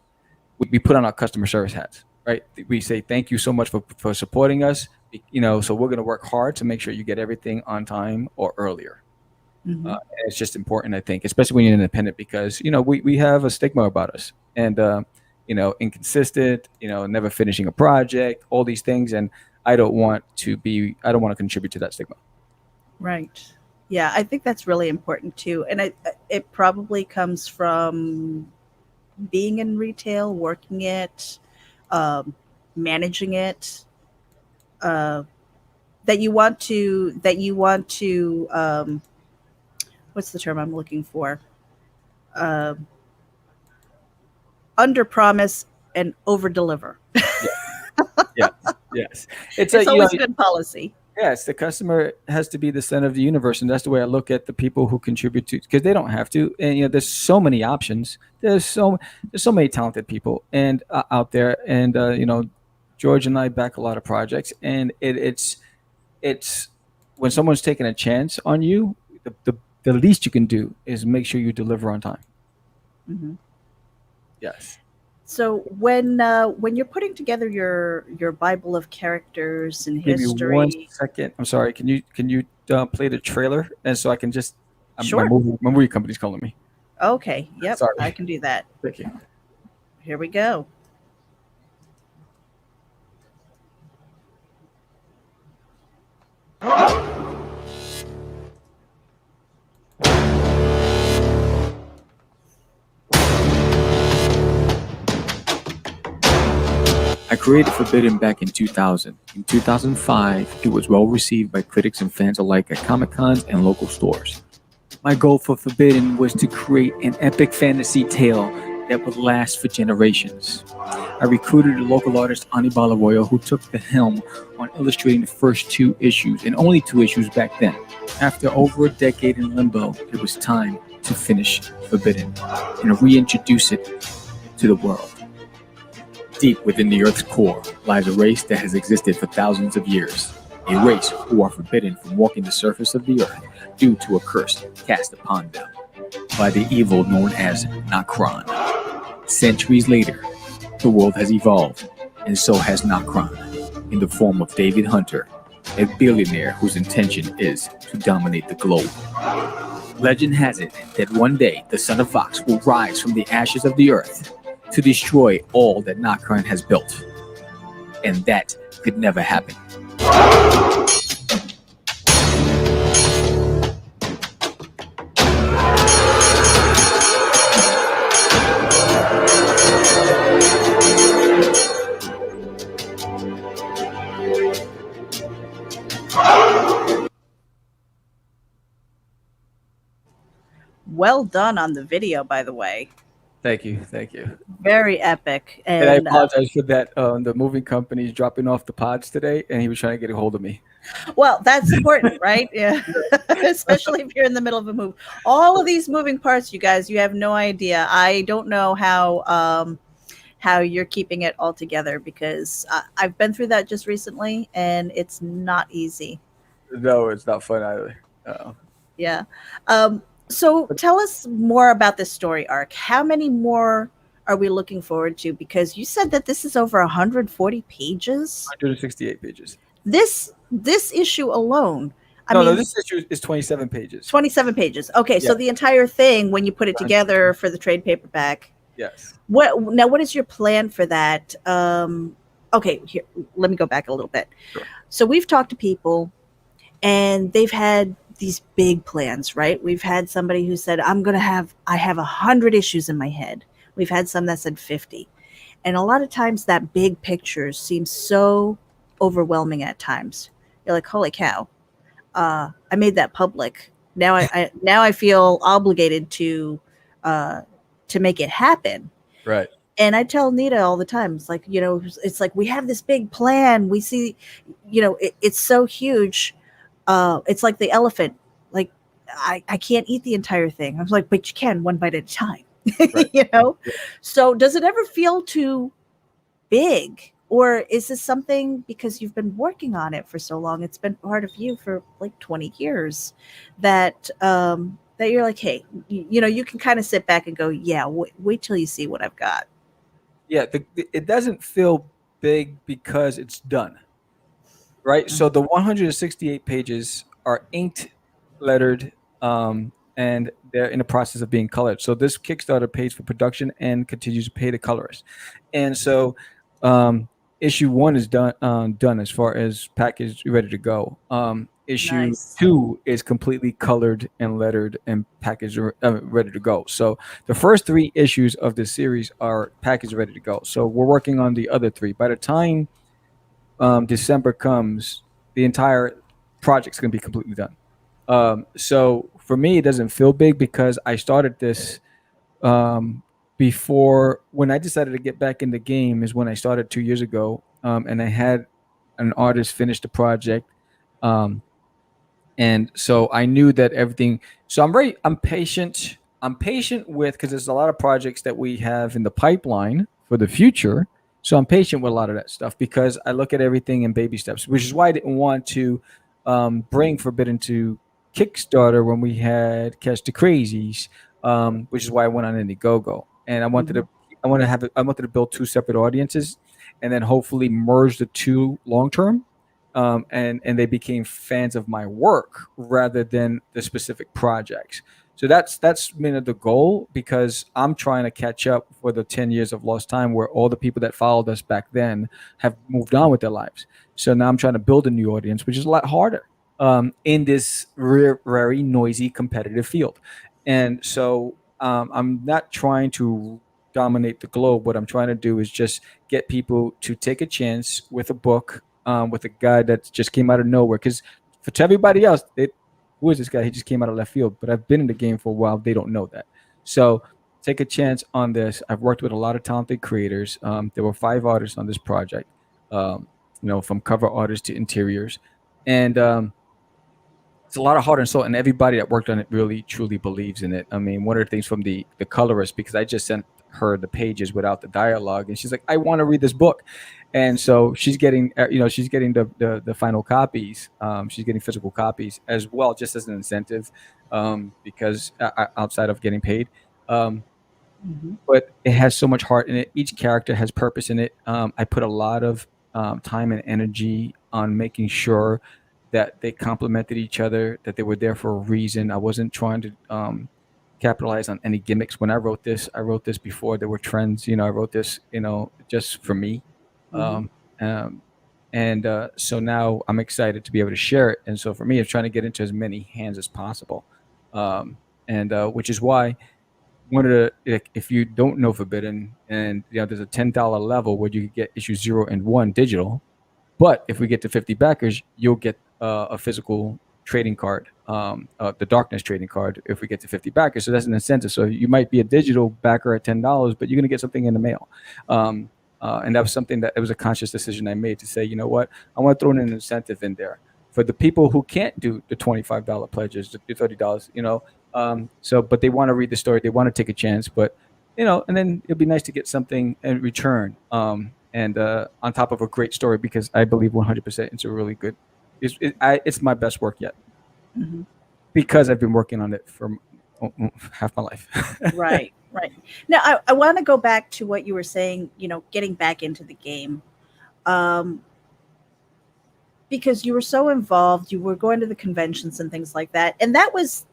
we put on our customer service hats, right? We say thank you so much for supporting us. So we're going to work hard to make sure you get everything on time or earlier. Mhm. And it's just important, I think, especially when you're independent, because we have a stigma about us, and inconsistent, never finishing a project, all these things, and I don't want to contribute to that stigma. Right. Yeah, I think that's really important too. And it probably comes from being in retail, working it, um, managing it, uh, that you want to, what's the term I'm looking for? Uh, Under promise and over deliver. Yeah. Yes. Yes. It's a It's always good policy. yes, the customer has to be the center of the universe, and that's the way I look at the people who contribute to, because they don't have to. And there's so many options. There's so many talented people and out there, and George and I back a lot of projects, and it's when someone's taking a chance on you, the least you can do is make sure you deliver on time. Mhm. Yes. So when you're putting together your Bible of characters and Give you one history, second. I'm sorry. Can you play the trailer, and so I can just sure. my movie company's calling me. Okay, yep, I Sorry. can do that. Thank you. Here we go. I created Forbidden back in 2000. In 2005, it was well received by critics and fans alike at Comic Cons and local stores. My goal for Forbidden was to create an epic fantasy tale that would last for generations. I recruited a local artist, Anibal Arroyo, who took the helm on illustrating the first 2 issues, and only 2 issues back then. After over a decade in limbo, it was time to finish Forbidden and reintroduce it to the world. Deep within the Earth's core lies a race that has existed for thousands of years. A race who are forbidden from walking the surface of the Earth due to a curse cast upon them by the evil known as Loughran. Centuries later, the world has evolved, and so has Loughran, in the form of David Hunter, a billionaire whose intention is to dominate the globe. Legend has it that one day the Son of Vox will rise from the ashes of the Earth to destroy all that Loughran has built. And that could never happen. Well done on the video, by the way. Thank you. Thank you. Very epic. And I And apologize for that. The moving company's dropping off the pods today, and he was trying to get a hold of me. well, that's important, right? Yeah. Especially if you're in the middle of a move. All of these moving parts, you guys, you have no idea. I don't know how you're keeping it all together because I've been through that just recently and it's not easy. No, it's not fun either. Uh, Yeah. So tell us more about this story arc. How many more are we looking forward to? Because you said that this is over 140 pages. 168 pages. This issue alone. I No, mean, this issue is 27 pages. 27 pages. Okay, so Yeah. the entire thing when you put it together for the trade paperback. Yes. What is your plan for that? Okay, here, let me go back a little bit. Sure. So we've talked to people and they've had these big plans, right? We've had somebody who said, I have 100 issues in my head. We've had some that said 50. And a lot of times that big picture seems so overwhelming at times. You're like, holy cow, I made that public. Now I feel obligated to make it happen. Right. And I tell Nita all the time, it's like, it's like we have this big plan. We see, it's so huge. It's like the elephant. Like I can't eat the entire thing. I was like, but you can, one bite at a time. Right. Yeah. So does it ever feel too big? Or is this something because you've been working on it for so long, it's been part of you for like 20 years that that you're like, hey, you can kind of sit back and go, yeah, wait till you see what I've got. Yeah, it doesn't feel big because it's done. Right? So the 168 pages are inked, lettered, and they're in the process of being colored. So this Kickstarter pays for production and continues to pay the colorist. And so issue 1 is done as far as packaged, ready to go. Issue Nice. 2 is completely colored and lettered and packaged, ready to go. So the first 3 issues of this series are packaged, ready to go. So we're working on the other 3. By the time December comes, the entire project's going to be completely done. So for me, it doesn't feel big because I started this before, when I decided to get back in the game is when I started 2 years ago, and I had an artist finish the project. And so I knew that everything. So I'm patient. I'm patient with, because there's a lot of projects that we have in the pipeline for the future So I'm patient with a lot of that stuff because I look at everything in baby steps, which is why I didn't want to bring Forbidden to Kickstarter when we had Catch Da Crazees, which is why I went on Indiegogo. And I wanted to build two separate audiences, and then hopefully merge the two long term. And they became fans of my work rather than the specific projects. So that's been the goal, because I'm trying to catch up for the 10 years of lost time where all the people that followed us back then have moved on with their lives. So now I'm trying to build a new audience, which is a lot harder in this very noisy competitive field. And so I'm not trying to dominate the globe. What I'm trying to do is just get people to take a chance with a book, with a guy that just came out of nowhere. Because to everybody else, who is this guy? He just came out of left field. But I've been in the game for a while. They don't know that. So take a chance on this. I've worked with a lot of talented creators. There were 5 artists on this project, from cover artists to interiors. And it's a lot of heart and soul. And everybody that worked on it really, truly believes in it. I mean, one of the things from the colorist, because I just sent her the pages without the dialogue, and she's like, I want to read this book. And so she's getting the final copies. She's getting physical copies as well, just as an incentive, because outside of getting paid. But it has so much heart in it. Each character has purpose in it. I put a lot of time and energy on making sure that they complemented each other, that they were there for a reason. I wasn't trying to capitalize on any gimmicks. When I wrote this before there were trends. I wrote this, just for me. So now I'm excited to be able to share it. And so for me, it's trying to get into as many hands as possible. Which is why if you don't know Forbidden, and there's a $10 level where you can get issue 0 and 1 digital, but if we get to 50 backers, you'll get a physical trading card, the Darkness trading card, if we get to 50 backers. So that's an incentive. So you might be a digital backer at $10, but you're going to get something in the mail. And that was something that it was a conscious decision I made to say, you know what, I want to throw in an incentive in there for the people who can't do the $25 pledges, the $30, but they want to read the story, they want to take a chance, but and then it'd be nice to get something in return, and on top of a great story, because I believe 100% it's a really good, it's my best work yet, because I've been working on it for half my life. Right. Now, I want to go back to what you were saying, getting back into the game. Because you were so involved, you were going to the conventions and things like that. And that was,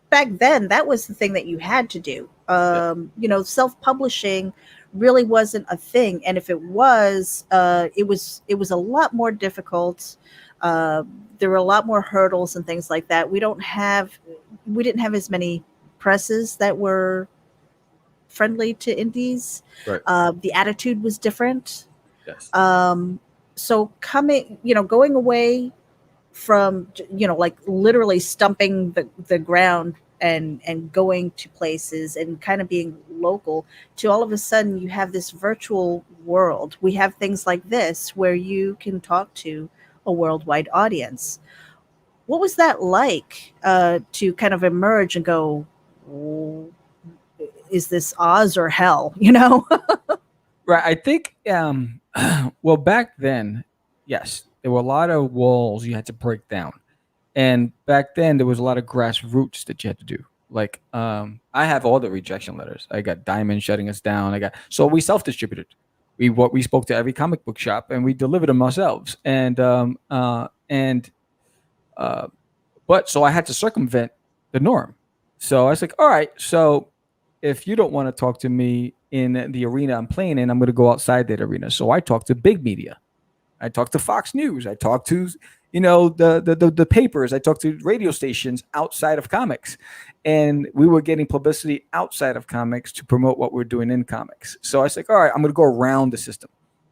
back then, that was the thing that you had to do. Self-publishing really wasn't a thing. And if it was a lot more difficult. There were a lot more hurdles and things like that. We didn't have as many presses that were friendly to indies. Right. The attitude was different. Yes. So going away from, like literally stumping the ground and going to places and kind of being local, to all of a sudden you have this virtual world. We have things like this where you can talk to a worldwide audience. What was that like to kind of emerge and go, oh, is this Oz or hell? Right. I think, well, back then, yes, there were a lot of walls you had to break down. And back then, there was a lot of grassroots that you had to do. Like, I have all the rejection letters. I got Diamond shutting us down. So we self-distributed. We spoke to every comic book shop and we delivered them ourselves. But so I had to circumvent the norm. So I was like, all right, so if you don't want to talk to me in the arena I'm playing in, I'm going to go outside that arena. So I talked to big media. I talked to Fox News. I talked to, the papers. I talked to radio stations outside of comics. And we were getting publicity outside of comics to promote what we're doing in comics. So I was like, all right, I'm going to go around the system.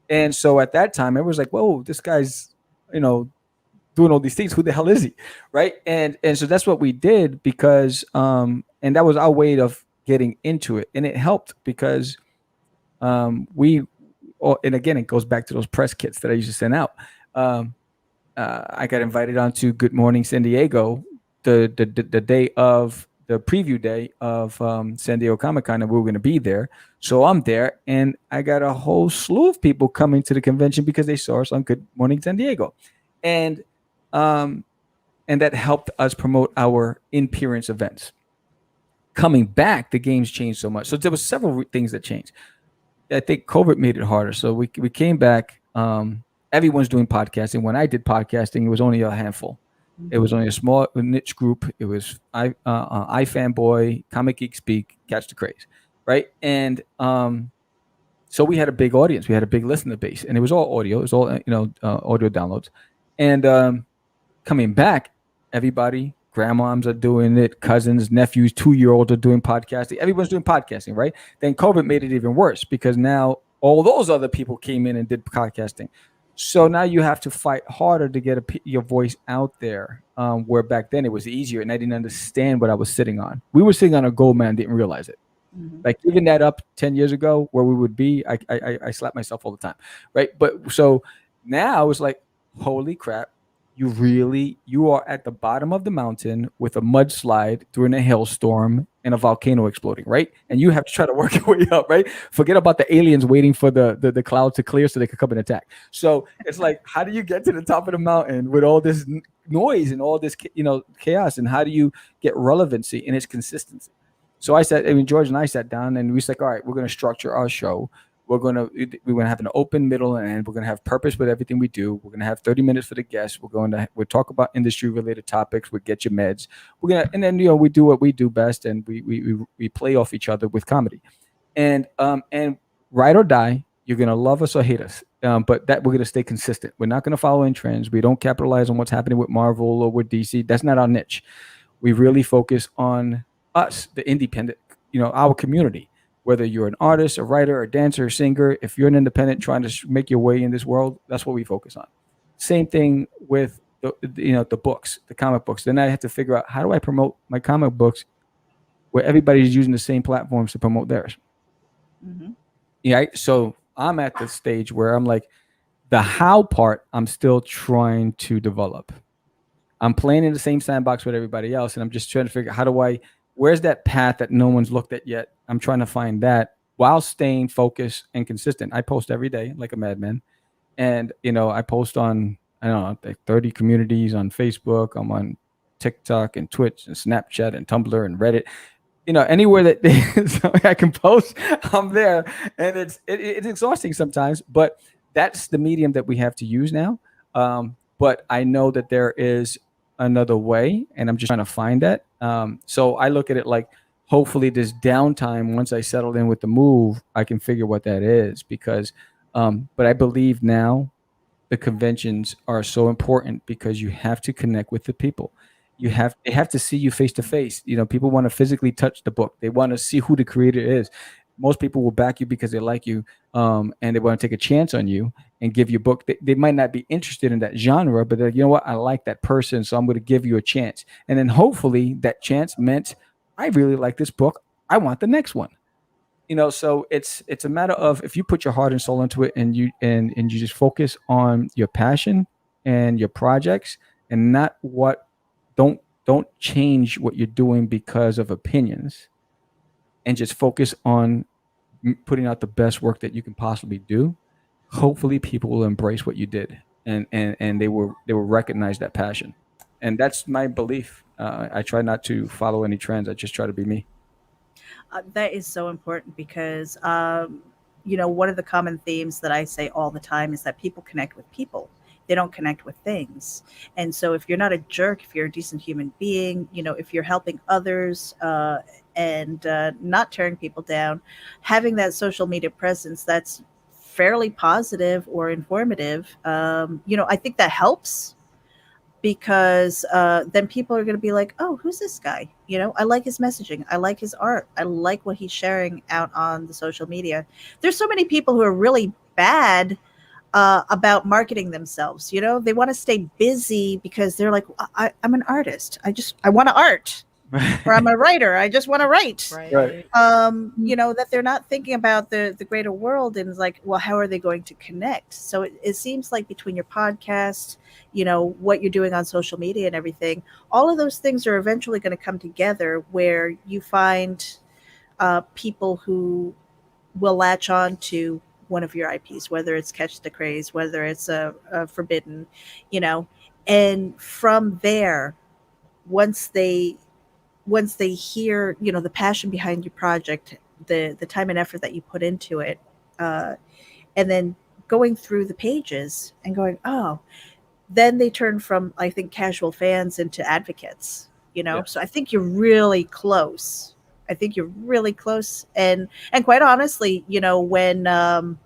And so at that time, it was like, whoa, this guy's, doing all these things. Who the hell is he? Right. And so that's what we did, because, and that was our way of getting into it. And it helped because and again, it goes back to those press kits that I used to send out. I got invited onto Good Morning San Diego the day of the preview day of San Diego Comic-Con, and we were going to be there. So I'm there, and I got a whole slew of people coming to the convention because they saw us on Good Morning San Diego, and that helped us promote our in-appearance events. Coming back, the games changed so much. So there was several things that changed. I think COVID made it harder. So we came back. Everyone's doing podcasting. When I did podcasting, it was only a handful. It was only a small niche group. It was iFanboy, Comic Geek Speak, Catch Da Craze, right? And so we had a big audience. We had a big listener base, and it was all audio. It was all audio downloads. And coming back, everybody, grandmoms are doing it, cousins, nephews, 2-year-olds are doing podcasting. Everyone's doing podcasting, right? Then COVID made it even worse because now all those other people came in and did podcasting. So now you have to fight harder to get your voice out there, where back then it was easier, and I didn't understand what I was sitting on. We were sitting on a gold man, didn't realize it. Like giving that up 10 years ago where we would be, I slap myself all the time, right? But so now it's like, holy crap, you are at the bottom of the mountain with a mudslide during a hailstorm and a volcano exploding, right? And you have to try to work your way up, right? Forget about the aliens waiting for the cloud to clear so they could come and attack. So it's like, how do you get to the top of the mountain with all this noise and all this, chaos? And how do you get relevancy and its consistency? So George and I sat down and we said, all right, we're going to structure our show. We're going to have an open middle and end. We're going to have purpose with everything we do. We're going to have 30 minutes for the guests. We'll talk about industry related topics. We'll get your meds. And then we do what we do best, and we play off each other with comedy. And ride or die, you're going to love us or hate us. But that we're going to stay consistent. We're not going to follow any trends. We don't capitalize on what's happening with Marvel or with DC. That's not our niche. We really focus on us, the independent, our community. Whether you're an artist, a writer, a dancer, a singer, if you're an independent trying to make your way in this world, that's what we focus on. Same thing with the books, the comic books. Then I had to figure out, how do I promote my comic books where everybody's using the same platforms to promote theirs? Yeah. So I'm at the stage where I'm like, the how part, I'm still trying to develop. I'm playing in the same sandbox with everybody else, and I'm just trying to figure out where's that path that no one's looked at yet? I'm trying to find that while staying focused and consistent. I post every day like a madman. And, I post on, I don't know, like 30 communities on Facebook. I'm on TikTok and Twitch and Snapchat and Tumblr and Reddit. Anywhere that I can post, I'm there. And it's exhausting sometimes, but that's the medium that we have to use now. But I know that there is another way, and I'm just trying to find that. So I look at it like, hopefully this downtime, once I settle in with the move, I can figure what that is, because but I believe now the conventions are so important because you have to connect with the people. They have to see you face to face. People want to physically touch the book. They want to see who the creator is. Most people will back you because they like you, and they want to take a chance on you and give you a book. They might not be interested in that genre, but they're like, you know what? I like that person, so I'm going to give you a chance. And then hopefully that chance meant, I really like this book. I want the next one. So it's a matter of, if you put your heart and soul into it, and you just focus on your passion and your projects, and not don't change what you're doing because of opinions, and just focus on putting out the best work that you can possibly do. Hopefully people will embrace what you did, and they will recognize that passion. And that's my belief. I try not to follow any trends. I just try to be me. That is so important because, one of the common themes that I say all the time is that people connect with people. They don't connect with things. And so if you're not a jerk, if you're a decent human being, if you're helping others and not tearing people down, having that social media presence that's fairly positive or informative, I think that helps. Because then people are going to be like, oh, who's this guy? I like his messaging. I like his art. I like what he's sharing out on the social media. There's so many people who are really bad about marketing themselves. They want to stay busy because they're like, I'm an artist. I want to art. or I'm a writer. I just want to write. Right. That they're not thinking about the greater world, and it's like, well, how are they going to connect? So it seems like between your podcast, what you're doing on social media and everything, all of those things are eventually going to come together where you find people who will latch on to one of your IPs, whether it's Catch Da Craze, whether it's a Forbidden, and from there, once they hear the passion behind your project, the time and effort that you put into it, and then going through the pages and going, oh, then they turn from, I think, casual fans into advocates. Yeah. So I think you're really close. And quite honestly, when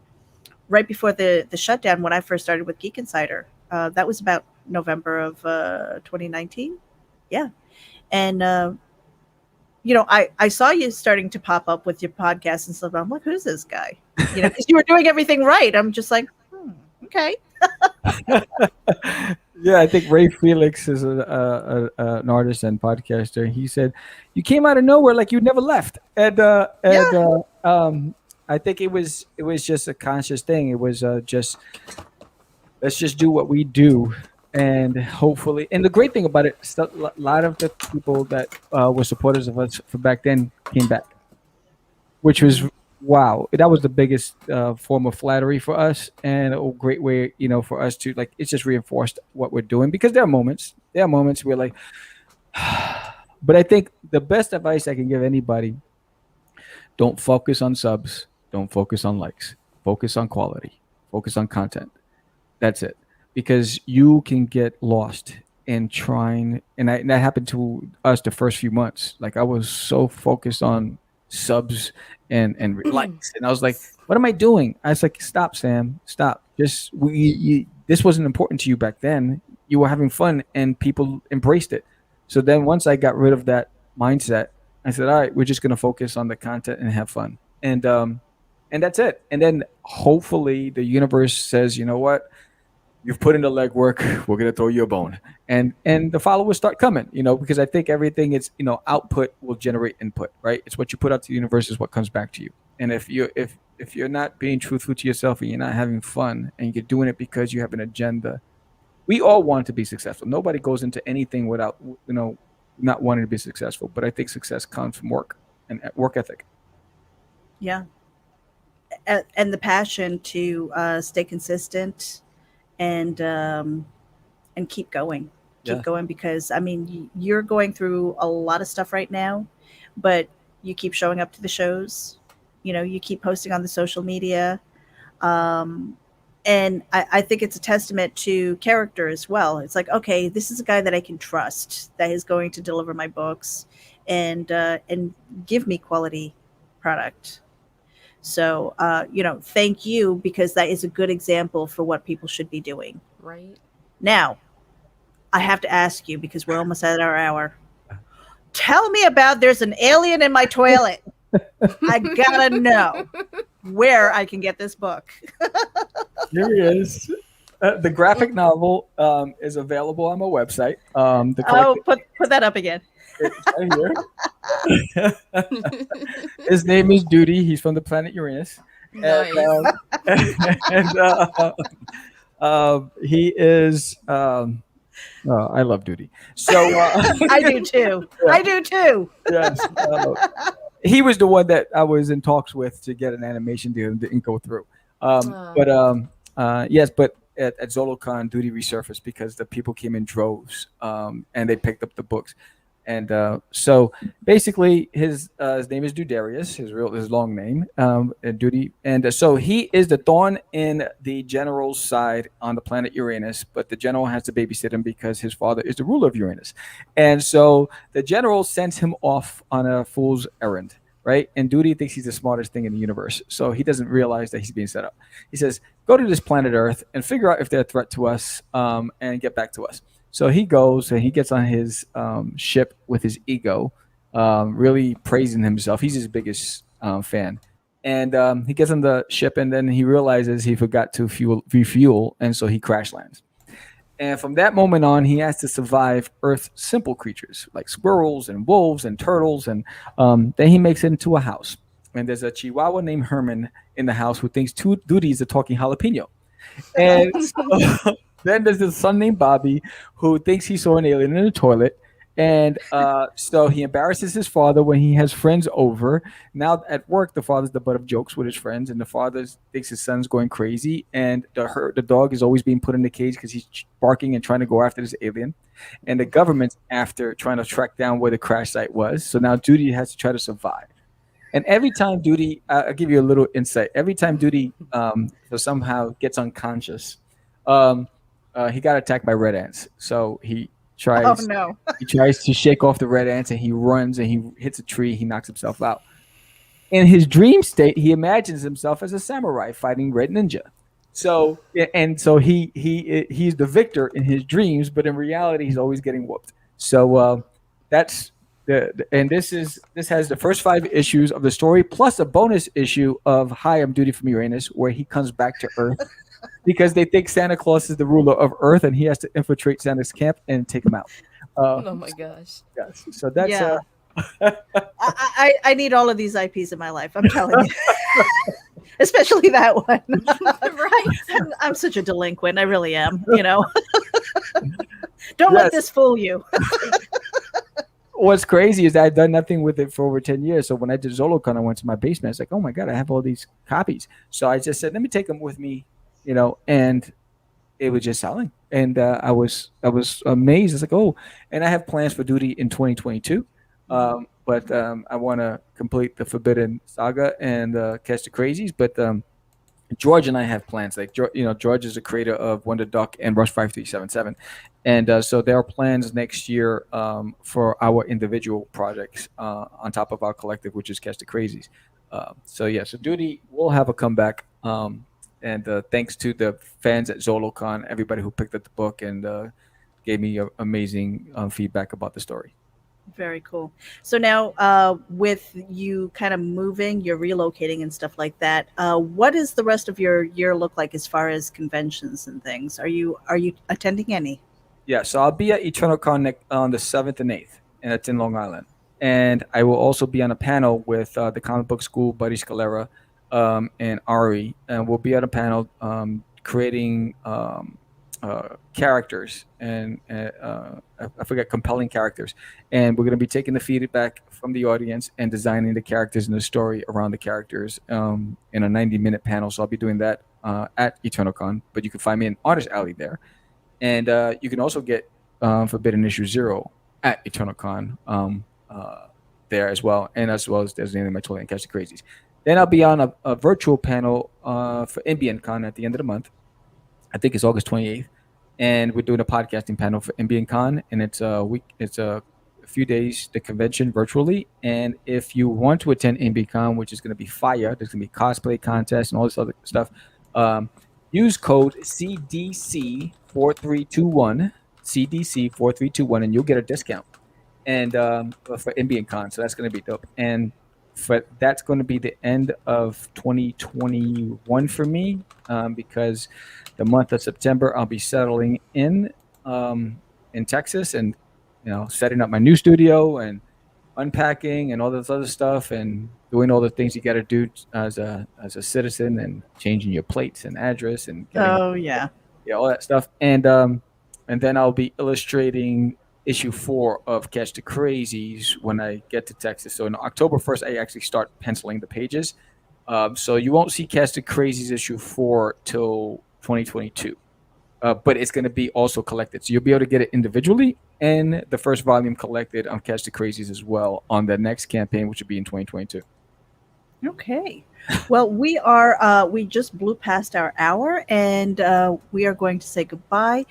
right before the shutdown, when I first started with Geek Insider, that was about November of 2019. Yeah. And I saw you starting to pop up with your podcast and stuff. I'm like, who's this guy? Because you were doing everything right. I'm just like, okay. Yeah, I think Ray Felix is an artist and podcaster. He said, "You came out of nowhere like you never left," and I think it was just a conscious thing. It was just, let's just do what we do, and hopefully. And the great thing about it, a lot of the people that were supporters of us from back then came back, which was wow. That was the biggest form of flattery for us, and a great way, for us to, like, it's just reinforced what we're doing, because there are moments where, like, but I think the best advice I can give anybody: don't focus on subs, don't focus on likes, focus on quality, focus on content. That's it. Because you can get lost in trying, and that happened to us the first few months. Like, I was so focused on subs and likes, and I was like, what am I doing? I was like, stop, Sam, stop. This wasn't important to you back then. You were having fun and people embraced it. So then once I got rid of that mindset, I said, all right, we're just going to focus on the content and have fun. And that's it. And then hopefully the universe says, you know what? You've put in the legwork. We're going to throw you a bone. And the followers start coming, because I think everything is, output will generate input, right? It's what you put out to the universe is what comes back to you. And if you're not being truthful to yourself and you're not having fun and you're doing it because you have an agenda, we all want to be successful. Nobody goes into anything without, not wanting to be successful. But I think success comes from work and work ethic. Yeah. And the passion to stay consistent and keep going. Keep going, because I mean, you're going through a lot of stuff right now, but you keep showing up to the shows. You keep posting on the social media. And I think it's a testament to character as well. It's like, okay, this is a guy that I can trust, that is going to deliver my books and give me quality product. So, thank you, because that is a good example for what people should be doing. Right. Now, I have to ask you, because we're almost at our hour. Tell me about there's an alien in my toilet. I gotta know where I can get this book. Here he is. The graphic novel is available on my website. Put that up again. Right here. His name is Duty. He's from the planet Uranus. Nice. And he is. I love Duty. So I do too. Yeah. I do too. Yes. He was the one that I was in talks with to get an animation deal and didn't go through. Yes, but at ZoloCon, Duty resurfaced because the people came in droves and they picked up the books. And so basically, his name is Dudarius, his long name, Duty. And so he is the thorn in the general's side on the planet Uranus, but the general has to babysit him because his father is the ruler of Uranus. And so the general sends him off on a fool's errand, right? And Duty thinks he's the smartest thing in the universe. So he doesn't realize that he's being set up. He says, go to this planet Earth and figure out if they're a threat to us and get back to us. So he goes and he gets on his ship with his ego, really praising himself. He's his biggest fan. And he gets on the ship and then he realizes he forgot to refuel. And so he crash lands. And from that moment on, he has to survive Earth's simple creatures like squirrels and wolves and turtles. And then he makes it into a house. And there's a Chihuahua named Herman in the house who thinks Duty is a talking jalapeno. And so, then there's this son named Bobby who thinks he saw an alien in the toilet. And so he embarrasses his father when he has friends over. Now at work, the father's the butt of jokes with his friends, and the father thinks his son's going crazy. And the dog is always being put in the cage because he's barking and trying to go after this alien. And the government's after trying to track down where the crash site was. So now Duty has to try to survive. And every time Duty, I'll give you a little insight. Every time Duty so somehow gets unconscious, he got attacked by red ants. So he tries. Oh no. He tries to shake off the red ants, and he runs and he hits a tree. He knocks himself out. In his dream state, he imagines himself as a samurai fighting red ninja. So he's the victor in his dreams, but in reality, he's always getting whooped. So that's. And this has the first 5 issues of the story plus a bonus issue of Hi, I'm Duty from Uranus, where he comes back to Earth because they think Santa Claus is the ruler of Earth and he has to infiltrate Santa's camp and take him out. Oh my gosh. Yes. So that's Yeah. I need all of these IPs in my life. I'm telling you, especially that one. Right. I'm such a delinquent. I really am. You know. Don't let this fool you. What's crazy is that I've done nothing with it for over 10 years. So when I did ZoloCon, I went to my basement. I was like, oh my God, I have all these copies. So I just said, let me take them with me, and it was just selling. And I was amazed. It's like, oh, and I have plans for Duty in 2022. But I want to complete the Forbidden Saga and Catch the Crazies. But George and I have plans. Like, George is the creator of Wonder Duck and Rush 5377. And so there are plans next year for our individual projects on top of our collective, which is Catch the Crazies. So Duty will have a comeback. And thanks to the fans at ZoloCon, everybody who picked up the book and gave me amazing feedback about the story. Very cool. So now with you kind of moving, you're relocating and stuff like that. What does the rest of your year look like as far as conventions and things? Are you attending any? Yeah, so I'll be at EternalCon on the 7th and 8th, and it's in Long Island. And I will also be on a panel with the comic book school, Buddy Scalera, and Ari. And we'll be at a panel creating characters and I forget, compelling characters. And we're going to be taking the feedback from the audience and designing the characters and the story around the characters in a 90-minute panel. So I'll be doing that at EternalCon, but you can find me in Artist Alley there. And you can also get Forbidden Issue 0 at EternalCon there as well, and as well as Designating My Toilet and Catch the Crazies. Then I'll be on a virtual panel for AmbientCon at the end of the month. I think it's August 28th. And we're doing a podcasting panel for AmbientCon, and it's a few days, the convention virtually. And if you want to attend AmbientCon, which is going to be fire, there's going to be cosplay contest and all this other stuff. Use code CDC4321, CDC4321, and you'll get a discount. And for AmbientCon, so that's going to be dope. And that's going to be the end of 2021 for me, because the month of September I'll be settling in Texas and setting up my new studio and unpacking and all this other stuff and doing all the things you got to do as a citizen and changing your plates and address and all that stuff. And then I'll be illustrating issue 4 of Catch the Crazies when I get to Texas. So on October 1st, I actually start penciling the pages. So you won't see Catch the Crazies issue 4 till 2022. But it's going to be also collected. So you'll be able to get it individually and the first volume collected on Catch the Crazies as well on the next campaign, which will be in 2022. Okay. Well, we just blew past our hour, and we are going to say goodbye.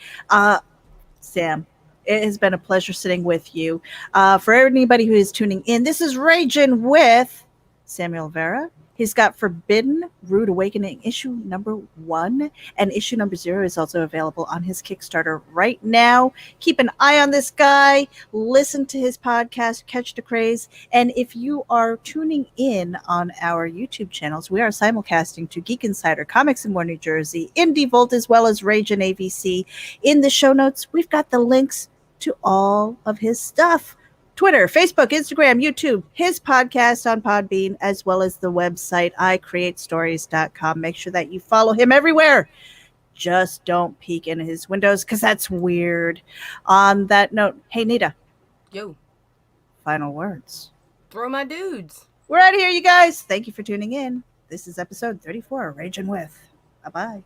Sam, it has been a pleasure sitting with you. For anybody who is tuning in, this is Ragin with Samuel Vera He's got Forbidden Rude Awakening issue number 1, and issue number 0 is also available on his Kickstarter right now. Keep an eye on this guy. Listen to his podcast, Catch Da Craze. And if you are tuning in on our YouTube channels, we are simulcasting to Geek Insider, Comics and More New Jersey, Indie Volt, as well as RAGIN AVC. In the show notes, we've got the links to all of his stuff. Twitter, Facebook, Instagram, YouTube, his podcast on Podbean, as well as the website icreatestories.com. Make sure that you follow him everywhere. Just don't peek in his windows because that's weird. On that note, hey, Nita. Yo, Final words. throw my dudes. We're out of here, you guys. Thank you for tuning in. This is episode 34, Raging With. Bye-bye.